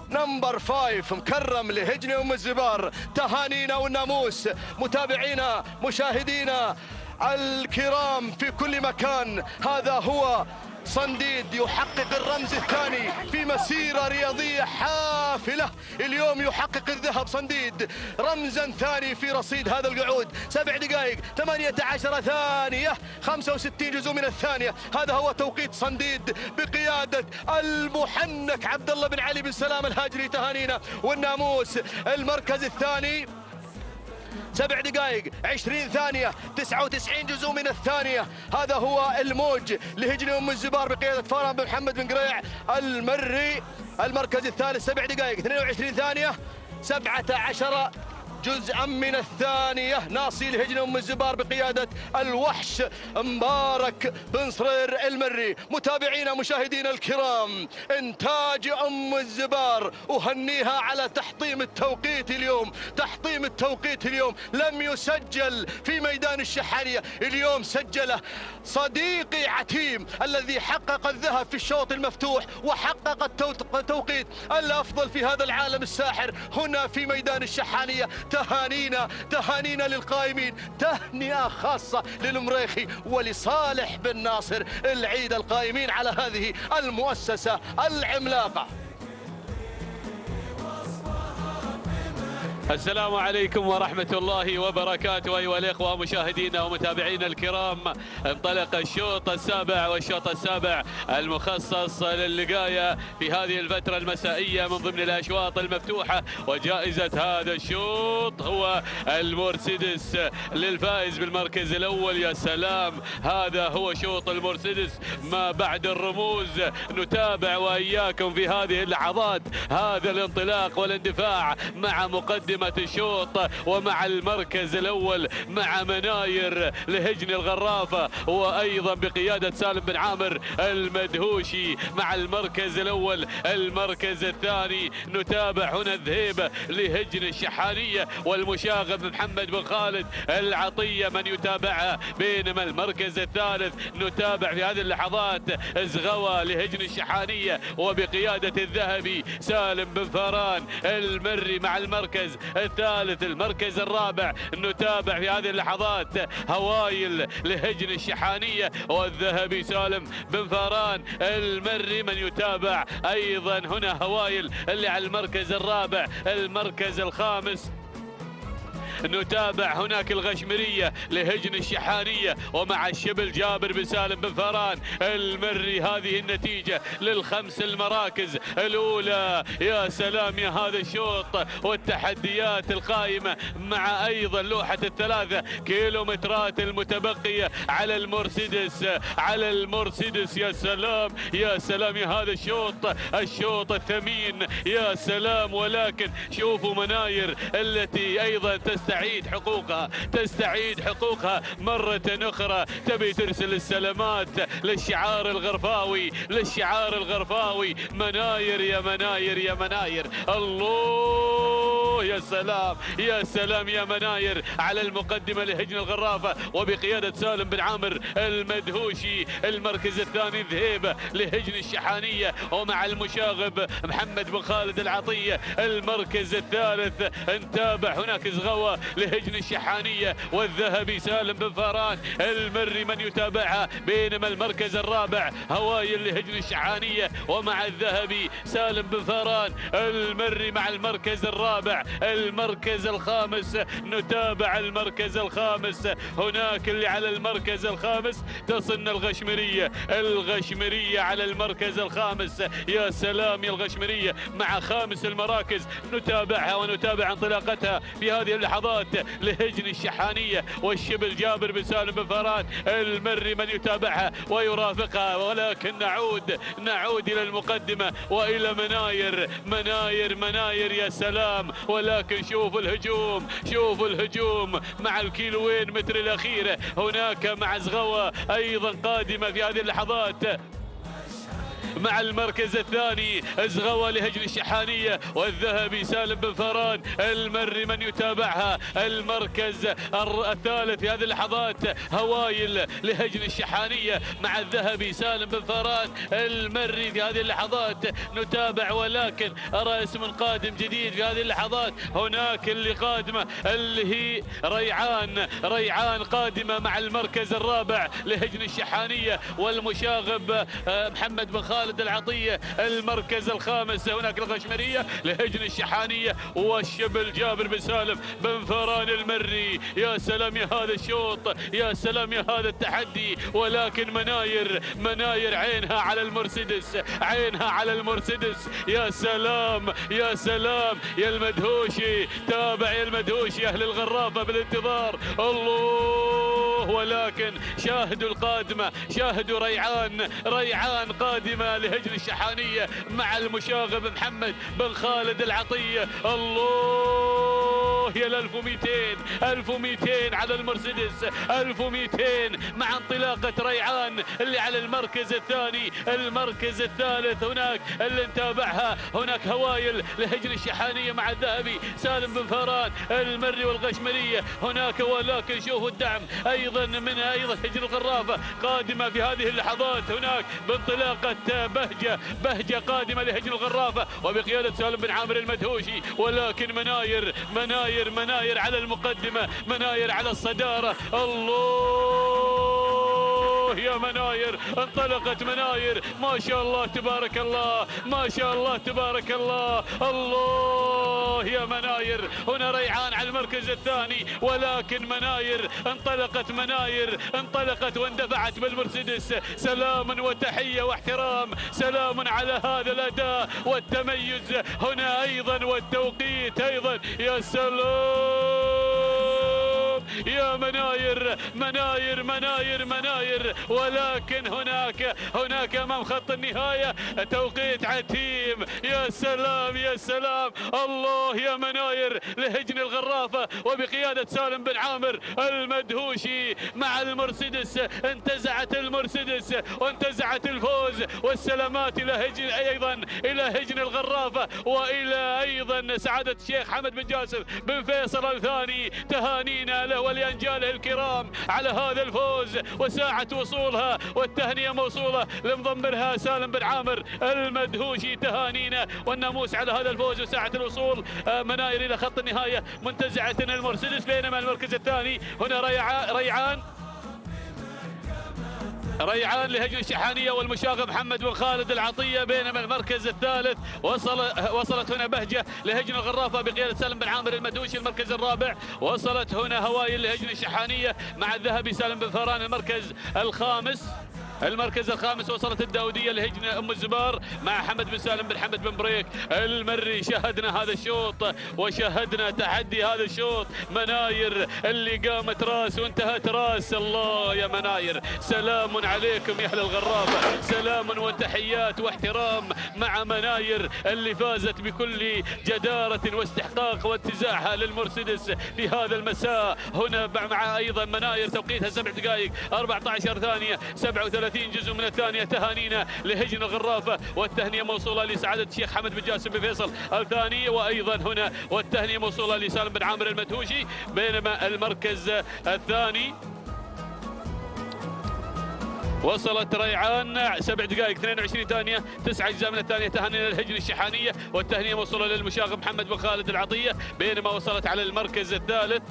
نمبر 5 مكرم لهجن أم الزبار. تهانينا والناموس. متابعينا، مشاهدينا الكرام في كل مكان، هذا هو صنديد يحقق الرمز الثاني في مسيرة رياضية حافلة. اليوم يحقق الذهب صنديد، رمزا ثاني في رصيد هذا القعود. 7 دقائق 18 ثانية 65 جزء من الثانية. هذا هو توقيت صنديد بقيادة المحنك عبد الله بن علي بن سلام الهاجري. تهانينا والناموس. المركز الثاني 7 دقائق 20 ثانية 99 جزء من الثانية. هذا هو الموج لهجن أم الزبار بقيادة فاران بن محمد بن قريع المري. المركز الثالث 7 دقائق 22 ثانية 17 جزءا من الثانية. ناصي لهجن أم الزبار بقيادة الوحش مبارك بن صرير المري. متابعينا مشاهدينا الكرام، إنتاج أم الزبار أهنيها على تحطيم التوقيت اليوم، تحطيم التوقيت اليوم. لم يسجل في ميدان الشحانية، اليوم سجله صديقي عتيم الذي حقق الذهب في الشوط المفتوح وحقق التوقيت الأفضل في هذا العالم الساحر هنا في ميدان الشحانية. تهانينا، تهانينا للقائمين، تهنئة خاصة للمريخي ولصالح بن ناصر العيد القائمين على هذه المؤسسة العملاقة. السلام عليكم ورحمة الله وبركاته. أيها الإخوة مشاهدينا ومتابعينا الكرام، انطلق الشوط السابع، والشوط السابع المخصص للقاية في هذه الفترة المسائية من ضمن الأشواط المفتوحة. وجائزة هذا الشوط هو المرسيدس للفائز بالمركز الأول. يا سلام، هذا هو شوط المرسيدس ما بعد الرموز. نتابع وإياكم في هذه اللحظات هذا الانطلاق والاندفاع مع مقدم مقدمة الشوط ومع المركز الأول مع مناير لهجن الغرافة، وأيضا بقيادة سالم بن عامر المدهوشي مع المركز الأول. المركز الثاني نتابع هنا الذهيب لهجن الشحانية والمشاغب محمد بن خالد العطية من يتابعها، بينما المركز الثالث نتابع في هذه اللحظات زغوى لهجن الشحانية وبقيادة الذهبي سالم بن فاران المري مع المركز الثالث. المركز الرابع نتابع في هذه اللحظات هوايل لهجن الشحانية والذهبي سالم بن فاران المري من يتابع أيضا هنا هوايل اللي على المركز الرابع. المركز الخامس نتابع هناك الغشمرية لهجن الشحانية ومع الشبل جابر بن سالم بن فاران المري. هذه النتيجة للخمس المراكز الأولى. يا سلام يا هذا الشوط والتحديات القائمة مع أيضا لوحة الثلاثة كيلومترات المتبقية على المرسيدس يا سلام يا سلام يا هذا الشوط الثمين يا سلام. ولكن شوفوا مناير التي أيضا تستعيد حقوقها مرة أخرى، تبي ترسل السلامات للشعار الغرفاوي. مناير يا مناير الله يا سلام يا مناير على المقدمة لهجن الغرافة وبقيادة سالم بن عامر المدهوشي. المركز الثاني ذهيبة لهجن الشحانية ومع المشاغب محمد بن خالد العطية. المركز الثالث نتابع هناك زغوى لهجن الشحانية والذهبي سالم بن فاران المري من يتابعها، بينما المركز الرابع هوايل لهجن الشحانية ومع الذهبي سالم بن فاران المري مع المركز الرابع. المركز الخامس نتابع المركز الخامس، هناك اللي على المركز الخامس تصلنا الغشمرية على المركز الخامس. يا سلام يا الغشمرية مع خامس المراكز نتابعها ونتابع انطلاقتها في هذه اللحظات لهجن الشحانية والشبل جابر بن سالم بن فاران المري من يتابعها ويرافقها. ولكن نعود إلى المقدمة وإلى مناير يا سلام. ولكن شوفوا الهجوم مع الكيلوين متر الأخيرة. هناك مع زغوى أيضا قادمة في هذه اللحظات مع المركز الثاني زغوى لهجن الشحانية والذهبي سالم بن فاران المري من يتابعها. المركز الثالث في هذه اللحظات هوايل لهجن الشحانية مع الذهبي سالم بن فاران المري في هذه اللحظات نتابع. ولكن أرى اسم قادم جديد في هذه اللحظات. هناك اللي قادمة اللي هي ريعان قادمة مع المركز الرابع لهجن الشحانية والمشاغب محمد بن خالد العطية. المركز الخامس هناك الغشمرية لهجن الشحانية والشبل جابر بن سالم بن فاران المري. يا سلام يا هذا الشوط يا سلام يا هذا التحدي. ولكن مناير عينها على المرسيدس. يا سلام يا المدهوشي. تابع يا المدهوشي أهل الغرافة بالانتظار الله. ولكن شاهدوا القادمة، شاهدوا ريعان قادمة لهجن الشحانية مع المشاغب محمد بن خالد العطية. الله يا 1200 على المرسيدس 1200 مع انطلاقة ريعان اللي على المركز الثاني. المركز الثالث هناك اللي نتابعها هناك هوايل لهجن الشحانية مع الذهبي سالم بن فاران المري والغشمرية هناك. ولكن شوفوا الدعم أيضا من هجن الغرافة قادمة في هذه اللحظات هناك بانطلاقة بهجة قادمة لهجن الغرافة وبقيادة سالم بن عامر المدهوشي. ولكن مناير على المقدمة، مناير على الصدارة. الله يا مناير، انطلقت مناير ما شاء الله تبارك الله، ما شاء الله تبارك الله. الله يا مناير. هنا ريعان على المركز الثاني ولكن مناير انطلقت واندفعت بالمرسيدس. سلام وتحية واحترام، سلام على هذا الأداء والتميز هنا أيضا والتوقيت أيضا. يا سلام يا مناير مناير مناير مناير، ولكن هناك امام خط النهايه توقيت عتيم. يا سلام يا سلام، الله يا مناير لهجن الغرافه وبقياده سالم بن عامر المدهوشي مع المرسيدس. انتزعت المرسيدس وانتزعت الفوز، والسلامات الى هجن الغرافه والى ايضا سعاده الشيخ حمد بن جاسر بن فيصل الثاني. تهانينا له ولانجاله الكرام على هذا الفوز وساعه وصولها، والتهنئه موصوله لمضمرها سالم بن عامر المدهوشي. تهانينا والناموس على هذا الفوز وساعه الوصول. مناير الى خط النهايه منتزعه المرسيدس، بينما المركز الثاني هنا ريعان لهجن الشحانية والمشاغب محمد بن خالد العطية. بينما المركز الثالث وصلت هنا بهجة لهجن الغرافة بقيادة سالم بن عامر المدهوشي. المركز الرابع وصلت هنا هوايل لهجن الشحانية مع الذهبي سالم بن فهران. المركز الخامس وصلت الداودية لهجن أم الزبار مع حمد بن سالم بن حمد بن بريك المري. شاهدنا هذا الشوط وشاهدنا تحدي هذا الشوط. مناير اللي قامت راس وانتهت راس. الله يا مناير، سلام عليكم يا أهل الغرافة، سلام وتحيات واحترام مع مناير اللي فازت بكل جدارة واستحقاق وانتزاعها للمرسيدس في هذا المساء. هنا مع أيضا مناير توقيتها 7 دقائق 14 ثانية 37 جزء من الثانية. تهانينا لهجن الغرافة والتهنئة موصولة لسعادة الشيخ حمد بن جاسم بن فيصل الثاني، وأيضا هنا والتهنئة موصولة لسالم بن عامر المدهوشي. بينما المركز الثاني وصلت ريعان 7 دقائق 22 ثانية 9 أجزاء من الثانية. تهانينا للهجن الشحانية والتهنئة موصولة للمشاغب محمد بن خالد العطية. بينما وصلت على المركز الثالث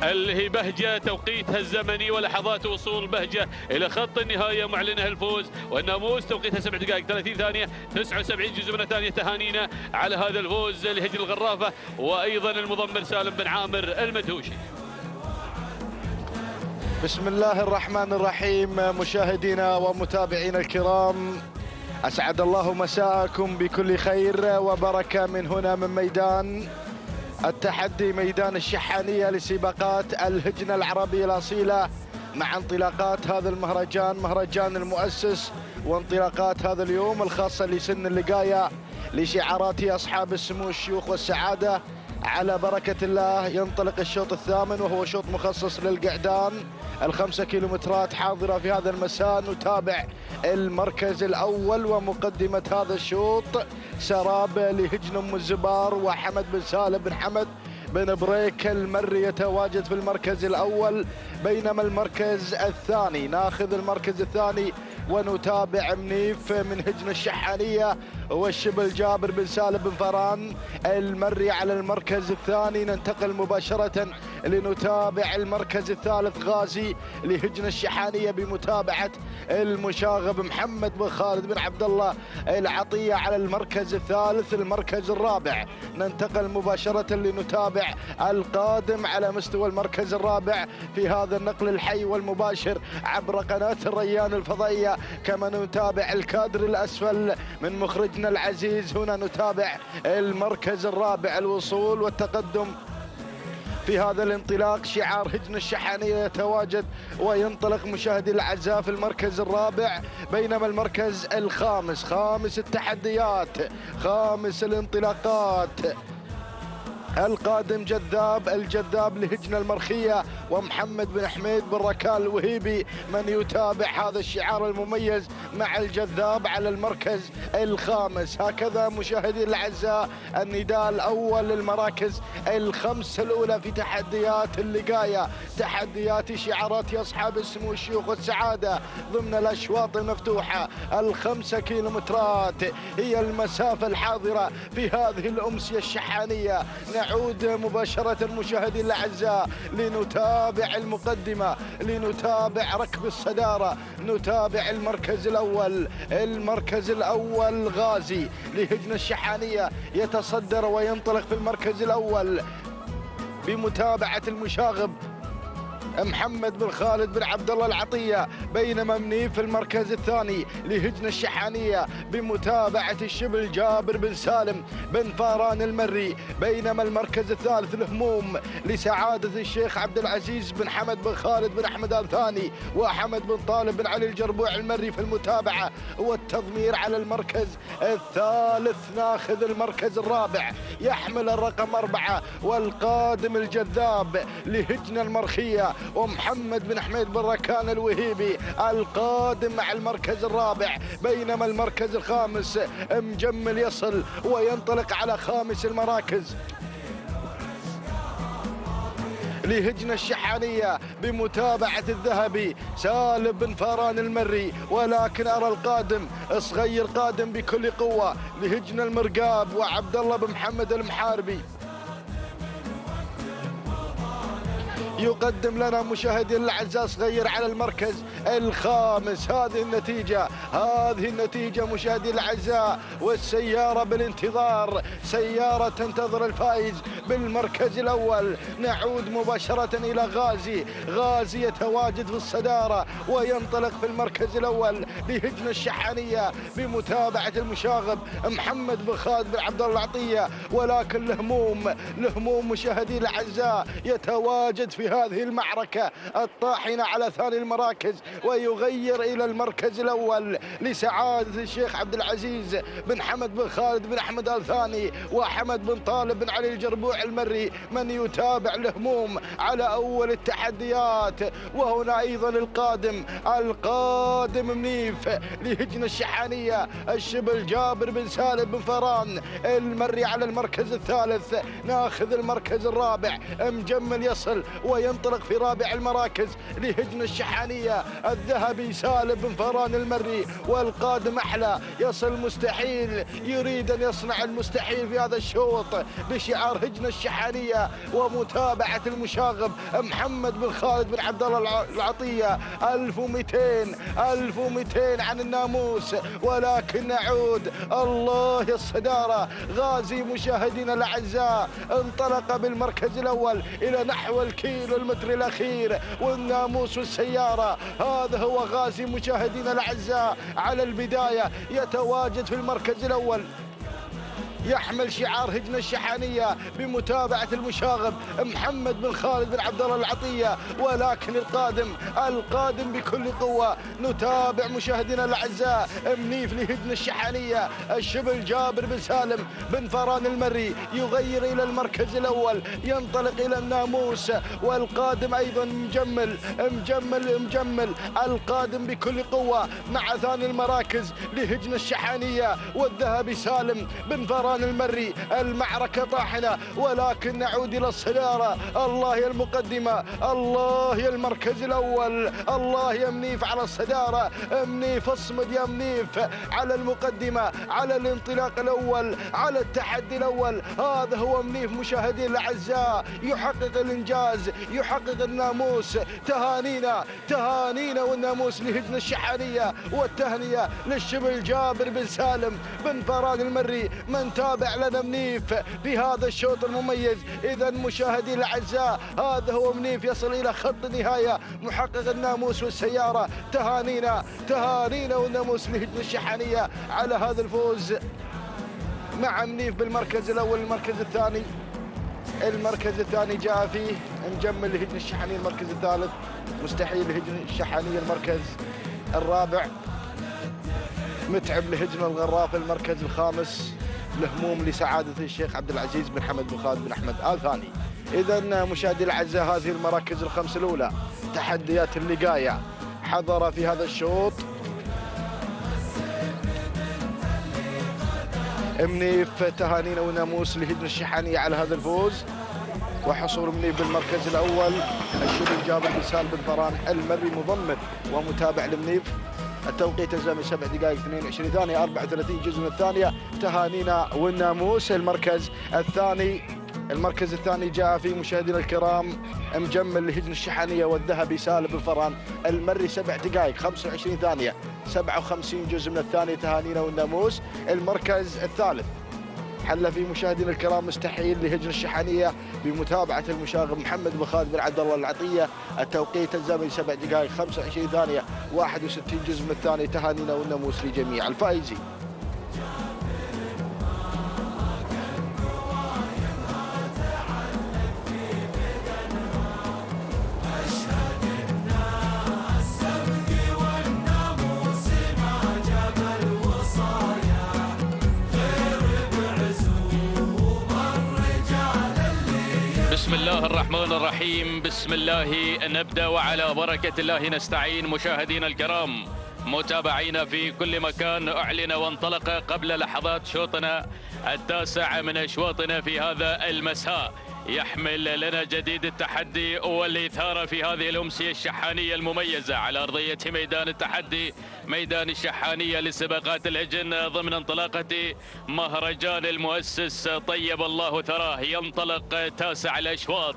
اللي هي بهجة توقيتها الزمني ولحظات وصول بهجة إلى خط النهاية معلنها الفوز، والناموس توقيتها 7 دقائق 30 ثانية 79 جزء من الثانية. تهانينا على هذا الفوز لهجن الغرافة وأيضا المضمر سالم بن عامر المدهوشي. بسم الله الرحمن الرحيم. مشاهدينا ومتابعينا الكرام، أسعد الله مساءكم بكل خير وبركة من هنا من ميدان التحدي، ميدان الشحانية لسباقات الهجنة العربية الأصيلة، مع انطلاقات هذا المهرجان، مهرجان المؤسس، وانطلاقات هذا اليوم الخاصة لسن اللقاية لشعارات أصحاب السمو الشيوخ والسعادة. على بركة الله ينطلق الشوط الثامن، وهو شوط مخصص للقعدان. ال5 كيلومترات حاضرة في هذا المساء. نتابع المركز الأول ومقدمة هذا الشوط سراب لهجن أم الزبار وحمد بن سالم بن حمد بن بريك المري يتواجد في المركز الأول. بينما المركز الثاني، ناخذ المركز الثاني ونتابع منيف من هجن الشحانية والشبل جابر بن سالم بن فران المري على المركز الثاني. ننتقل مباشرة لنتابع المركز الثالث غازي لهجن الشحانية بمتابعة المشاغب محمد بن خالد بن عبد الله العطية على المركز الثالث. المركز الرابع ننتقل مباشرة لنتابع القادم على مستوى المركز الرابع في هذا النقل الحي والمباشر عبر قناة الريان الفضائية. كما نتابع الكادر الأسفل من مخرجنا العزيز. هنا نتابع المركز الرابع، الوصول والتقدم في هذا الانطلاق. شعار هجن الشحانية يتواجد وينطلق مشاهدي الأعزاء في المركز الرابع. بينما المركز الخامس، خامس التحديات، خامس الانطلاقات، القادم جذاب، الجذاب لهجن المرخية ومحمد بن حميد بن ركال الوهيبي من يتابع هذا الشعار المميز مع الجذاب على المركز الخامس. هكذا مشاهدي الأعزاء النداء الأول للمراكز ال5 الأولى في تحديات اللقاية، تحديات شعارات أصحاب السمو الشيوخ والسعادة ضمن الأشواط المفتوحة. ال5 كيلومترات هي المسافة الحاضرة في هذه الأمسية الشحانية. نعود مباشرة مشاهدي الأعزاء لنتابع المقدمة، لنتابع ركب الصدارة، نتابع المركز الأول. المركز الأول غازي لهجن الشحانية يتصدر وينطلق في المركز الأول بمتابعة المشاغب محمد بن خالد بن عبد الله العطية، بينما منيف في المركز الثاني لهجنة الشحانية بمتابعة الشبل جابر بن سالم بن فاران المري، بينما المركز الثالث الهموم لسعادة الشيخ عبد العزيز بن حمد بن خالد بن أحمد آل ثاني وحمد بن طالب بن علي الجربوع المري في المتابعة والتضمير على المركز الثالث. ناخذ المركز الرابع يحمل الرقم 4 والقادم الجذاب لهجنة المرخية ومحمد بن حميد بن ركان الوهيبي القادم مع المركز الرابع، بينما المركز الخامس مجمل يصل وينطلق على خامس المراكز لهجنة الشحانية بمتابعة الذهبي سالم بن فاران المري، ولكن أرى القادم صغير قادم بكل قوة لهجنة المرقاب وعبد الله بن محمد المحاربي. يقدم لنا مشاهدينا الاعزاء صغير على المركز الخامس. هذه النتيجة مشاهدينا الاعزاء، والسيارة بالانتظار، سيارة تنتظر الفائز بالمركز الاول. نعود مباشرة الى غازي يتواجد في الصدارة وينطلق في المركز الاول لهجنة الشحانية بمتابعة المشاغب محمد بن خالد بن عبد الله العطية، ولكن الهموم مشاهدينا الاعزاء يتواجد في هذه المعركة الطاحنة على ثاني المراكز، ويغير إلى المركز الأول لسعادة الشيخ عبد العزيز بن حمد بن خالد بن أحمد آل ثاني وحمد بن طالب بن علي الجربوع المري، من يتابع الهموم على أول التحديات. وهنا أيضا القادم منيف لهجنة الشحانية الشبل جابر بن سالم بن فران المري على المركز الثالث. ناخذ المركز الرابع مجمل يصل وينطلق في رابع المراكز لهجنة الشحانية الذهبي سالم بن فران المري، والقادم أحلى يصل مستحيل، يريد أن يصنع المستحيل في هذا الشوط بشعار هجنة الشحانية ومتابعة المشاغب محمد بن خالد بن عبد الله العطية. 1200 عن الناموس، ولكن نعود الله الصدارة. غازي مشاهدينا الأعزاء انطلق بالمركز الأول إلى نحو الكيلو المتر الأخير، والناموس والسيارة. هذا هو غازي مشاهدينا الأعزاء على البداية، يتواجد في المركز الأول، يحمل شعار هجنة الشحانية بمتابعة المشاغب محمد بن خالد بن عبد الله العطية، ولكن القادم بكل قوة. نتابع مشاهدينا الأعزاء منيف لهجنة الشحانية الشبل جابر بن سالم بن فران المري، يغير إلى المركز الأول، ينطلق إلى الناموس، والقادم أيضا مجمل القادم بكل قوة مع ثاني المراكز لهجنة الشحانية والذهبي سالم بن فران المري. المعركة طاحنة، ولكن نعود إلى الصدارة. الله يا المقدمة، الله يا المركز الأول، الله يا منيف على الصدارة. منيف اصمد يا منيف على المقدمة، على الانطلاق الأول، على التحدي الأول. هذا هو منيف مشاهدين الأعزاء، يحقق الإنجاز، يحقق الناموس. تهانينا والناموس لهجنة الشحانية، والتهنئة للشبل جابر بن سالم بن فران المري من تابع لنا منيف في هذا الشوط المميز. إذا مشاهدي الأعزاء، هذا هو منيف يصل إلى خط النهاية محقق الناموس والسيارة. تهانينا والناموس لهجنة الشحانية على هذا الفوز مع منيف بالمركز الأول. المركز الثاني جاء فيه مجمل لهجنة الشحانية، المركز الثالث مستحيل لهجنة الشحانية، المركز الرابع متعب لهجنة الغراف، المركز الخامس الهموم لسعادة الشيخ عبد العزيز بن حمد بن خالد بن أحمد آل ثاني. إذا مشاهدي الأعزاء، هذه المراكز الخمس الأولى تحديات اللقاية. حضر في هذا الشوط منيف. تهانينا وناموس لهجنة الشحانية على هذا الفوز وحصول منيف بالمركز الأول. الشبل جابر بن سالم بن فران المري مضمن ومتابع لمنيف. التوقيت الزمني 7 دقائق 22 ثانية 34 جزء من الثانية. تهانينا والناموس. المركز الثاني جاء فيه مشاهدينا الكرام مجمل لهجنة الشحانية والذهبي سالم بن فران المري 7 دقائق 25 ثانية 57 جزء من الثانية. تهانينا والناموس. المركز الثالث حل في مشاهدينا الكرام مستحيل لهجن الشحانية بمتابعة المشاغب محمد بن خالد بن عبد الله العطية. التوقيت الزمني 7 دقائق 25 ثانية 61 جزء من الثانية. تهانينا والناموس لجميع الفائزين. بسم الله الرحمن الرحيم، بسم الله نبدأ وعلى بركة الله نستعين. مشاهدينا الكرام متابعينا في كل مكان، أعلن وانطلق قبل لحظات شوطنا التاسع من أشواطنا في هذا المساء، يحمل لنا جديد التحدي والإثارة في هذه الأمسية الشحانية المميزة على أرضية ميدان التحدي، ميدان الشحانية لسباقات الهجن ضمن انطلاقة مهرجان المؤسس طيب الله ثراه. ينطلق تاسع الأشواط،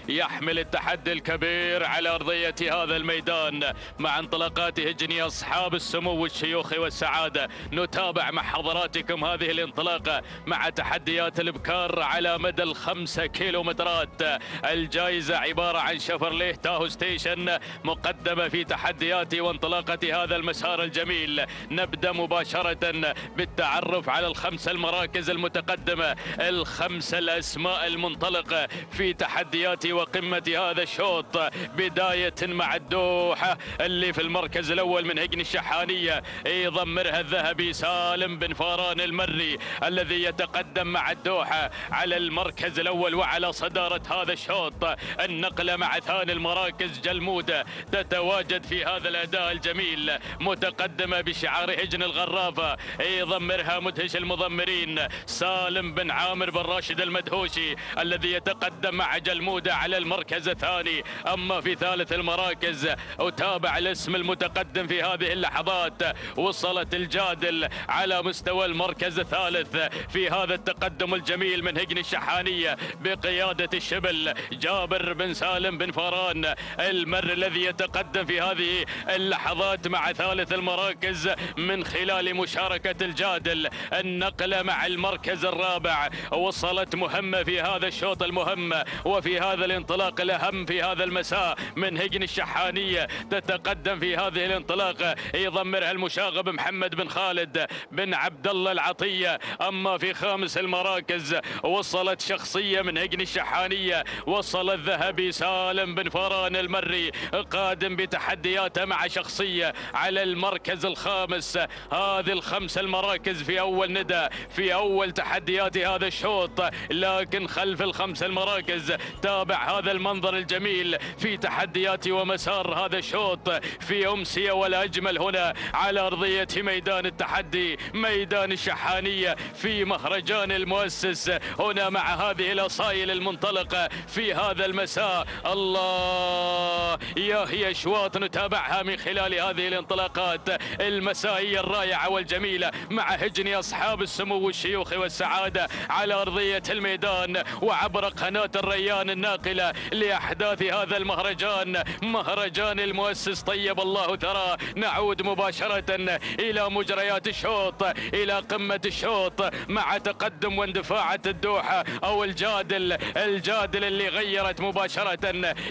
يحمل التحدي الكبير على أرضية هذا الميدان مع انطلاقات هجني أصحاب السمو والشيوخ والسعادة. نتابع مع حضراتكم هذه الانطلاقة مع تحديات الإبكار على مدى ال5 كيلومترات. الجائزة عبارة عن شيفرليه تاهو ستيشن مقدمة في تحديات وانطلاقة هذا المسار الجميل. نبدأ مباشرة بالتعرف على ال5 المراكز المتقدمة، ال5 الأسماء المنطلقة في تحديات وقمة هذا الشوط. بداية مع الدوحة اللي في المركز الأول من هجن الشحانية، يضمرها الذهبي سالم بن فاران المري الذي يتقدم مع الدوحة على المركز الأول وعلى صدارة هذا الشوط. النقلة مع ثاني المراكز جلمودة تتواجد في هذا الأداء الجميل، متقدمة بشعار هجن الغرافة، يضمرها مدهش المضمرين سالم بن عامر بن راشد المدهوشي الذي يتقدم مع جلمودة على المركز الثاني. أما في ثالث المراكز أتابع الاسم المتقدم في هذه اللحظات، وصلت الجادل على مستوى المركز الثالث في هذا التقدم الجميل من هجن الشحانية بقيادة الشبل جابر بن سالم بن فاران المر الذي يتقدم في هذه اللحظات مع ثالث المراكز من خلال مشاركة الجادل. النقلة مع المركز الرابع، وصلت مهمة في هذا الشوط المهم وفي هذا الانطلاق الأهم في هذا المساء من هجن الشحانية. تتقدم في هذه الانطلاقة يضمرها المشاغب محمد بن خالد بن عبد الله العطية. أما في خامس المراكز وصلت شخصية من هجن الشحانية، وصل الذهبي سالم بن فاران المري قادم بتحدياته مع شخصية على المركز الخامس. هذه ال5 المراكز في أول ندى في أول تحديات هذا الشوط، لكن خلف ال5 المراكز تابع هذا المنظر الجميل في تحديات ومسار هذا الشوط في أمسية ولا أجمل هنا على أرضية ميدان التحدي، ميدان الشحانية في مهرجان المؤسس هنا مع هذه الأصايل المنطلقة في هذا المساء. الله يا هي أشواط نتابعها من خلال هذه الانطلاقات المسائية الرائعة والجميلة مع هجن أصحاب السمو والشيوخ والسعادة على أرضية الميدان وعبر قناة الريان الناقلة لأحداث هذا المهرجان، مهرجان المؤسس طيب الله ثراه. نعود مباشرة إلى مجريات الشوط، إلى قمة الشوط مع تقدم واندفاعة الدوحة أو الجادل اللي غيرت مباشرة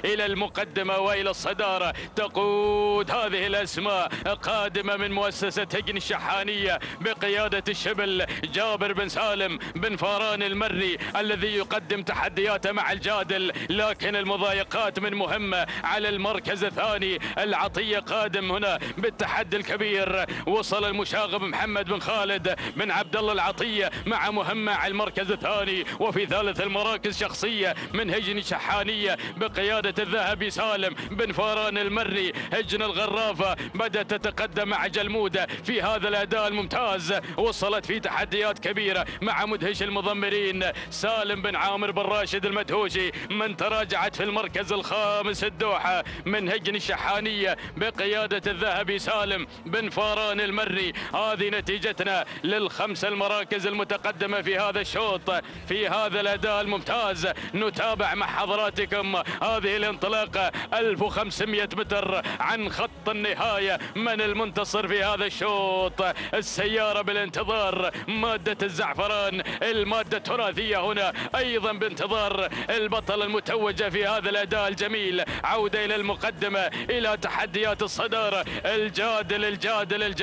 إلى المقدمة وإلى الصدارة. تقود هذه الأسماء قادمة من مؤسسة هجن الشحانية بقيادة الشبل جابر بن سالم بن فاران المري الذي يقدم تحدياته مع الجادل، لكن المضايقات من مهمة على المركز الثاني. العطية قادم هنا بالتحدي الكبير، وصل المشاغب محمد بن خالد بن عبد الله العطية مع مهمة على المركز الثاني. وفي ثالث المراكز شخصية من هجن الشحانية بقيادة الذهبي سالم بن فاران المري. هجن الغرافة بدأت تتقدم مع جلمودة في هذا الأداء الممتاز، وصلت في تحديات كبيرة مع مدهش المضمرين سالم بن عامر بن راشد المدهوشي. من تراجعت في المركز الخامس الدوحة من هجن الشحانية بقيادة الذهبي سالم بن فاران المري. هذه نتيجتنا لل5 المراكز المتقدمة في هذا الشوط في هذا الأداء الممتاز الجهاز. نتابع مع حضراتكم هذه الانطلاقة 1500 متر عن خط النهاية. من المنتصر في هذا الشوط؟ السيارة بالانتظار، مادة الزعفران، المادة التراثية هنا أيضا بانتظار البطل المتوجة في هذا الأداء الجميل. عودة إلى المقدمة، إلى تحديات الصدارة. الجادل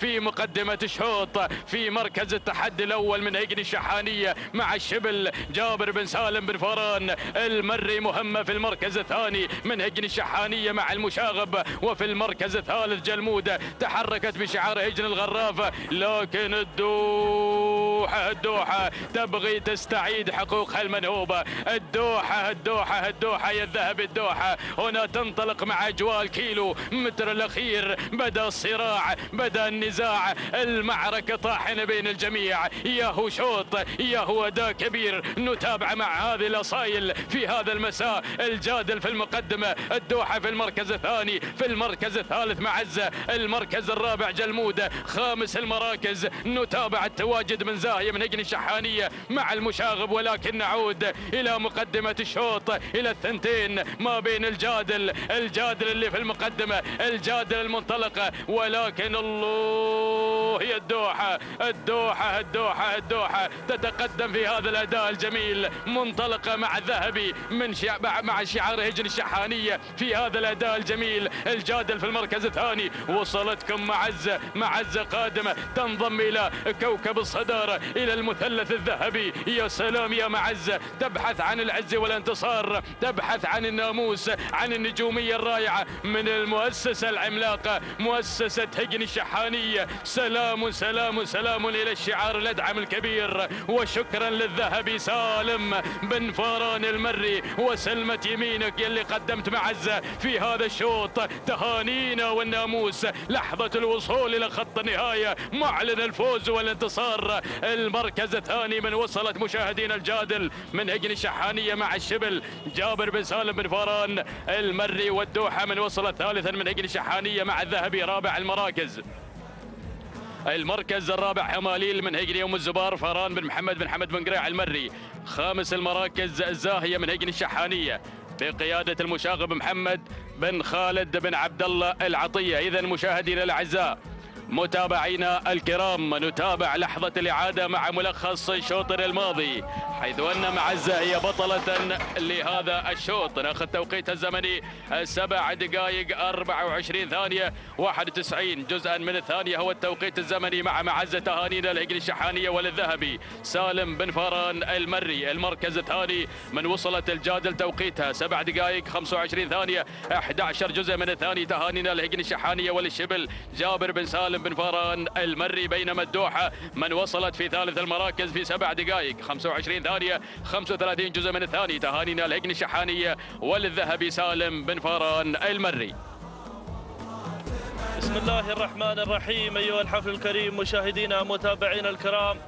في مقدمة الشوط، في مركز التحدي الأول من هيجن الشحانية مع الشبل جابر بن سالم بن فاران. المري مهمة في المركز الثاني من هيجن الشحانية مع المشاغب، وفي المركز الثالث جلمودة تحركت بشعار هيجن الغرافة. لكن الدوحة تبغي تستعيد حقوقها المنهوبة. الدوحة يا الذهب. الدوحة هنا تنطلق مع أجواء الكيلو متر الأخير. بدأ الصراع، بدأ النزاع، المعركة طاحنة بين الجميع. ياهو شوط، ياهو أداء كبير. نتابع مع هذه الأصايل في هذا المساء. الجادل في المقدمة، الدوحة في المركز الثاني، في المركز الثالث معزة، المركز الرابع جلمودة. خامس المراكز نتابع التواجد من زاهية من هيجن الشحانية مع المشاغب. ولكن نعود إلى مقدمة الشوط، إلى الثنتين ما بين الجادل اللي في المقدمة، الجادل المنطلقة. ولكن الله، هي الدوحة تتقدم في هذا الأداء الجميل. منطلقة مع الذهبي مع شعار هيجن الشحانية في هذا الأداء الجميل. الجادل في المركز الثاني. وصلتكم معزة قادمة تنضم إلى كوكب الصدارة، إلى المثلث الذهبي. يا سلام يا معزة، تبحث عن العز والانتصار، تبحث عن الناموس، عن النجومية الرائعة من المؤسسة العملاقة مؤسسة هيجن الشحانية. سلام إلى الشعار الأدعم الكبير. وشكرا للذهبي سالم بن فاران المري وسلمة يمينك يلي قدمت معزة في هذا الشوط. تهانينا والناموس. لحظة الوصول إلى خط النهاية، معلن الفوز والانتصار. المركز الثاني من وصلت مشاهدينا الجادل من هيجن الشحانية مع الشبل جابر بن سالم بن فاران المري. والدوحة من وصلت ثالثا من هيجن الشحانية مع الذهبي. رابع المركز الرابع حماليل من هيجن يوم الزبار فاران بن محمد بن قريع المري. خامس المراكز زاهية من هيجن الشحانية بقيادة المشاغب محمد بن خالد بن عبد الله العطية. إذا مشاهدينا الأعزاء، متابعينا الكرام، نتابع لحظة الإعادة مع ملخص شوطنا الماضي، حيث أن معزة هي بطلة لهذا الشوط. ناخذ توقيتها الزمني 7 دقائق 24 ثانية 91 جزءا من الثانية هو التوقيت الزمني مع معزة. تهانينا لهيجن الشحانية وللذهبي سالم بن فاران المري. المركز الثاني من وصلت الجادل توقيتها 7 دقائق 25 ثانية 11 جزء من الثاني. تهانينا لهيجن الشحانية وللشبل جابر بن سالم بن فاران المري. بينما الدوحة من وصلت في ثالث المراكز في 7 دقائق 25 ثانية 35 جزء من الثاني. تهانينا لهيجن الشحانية وللذهبي سالم بن فاران المري. بسم الله الرحمن الرحيم. أيها الحفل الكريم، مشاهدينا متابعينا الكرام،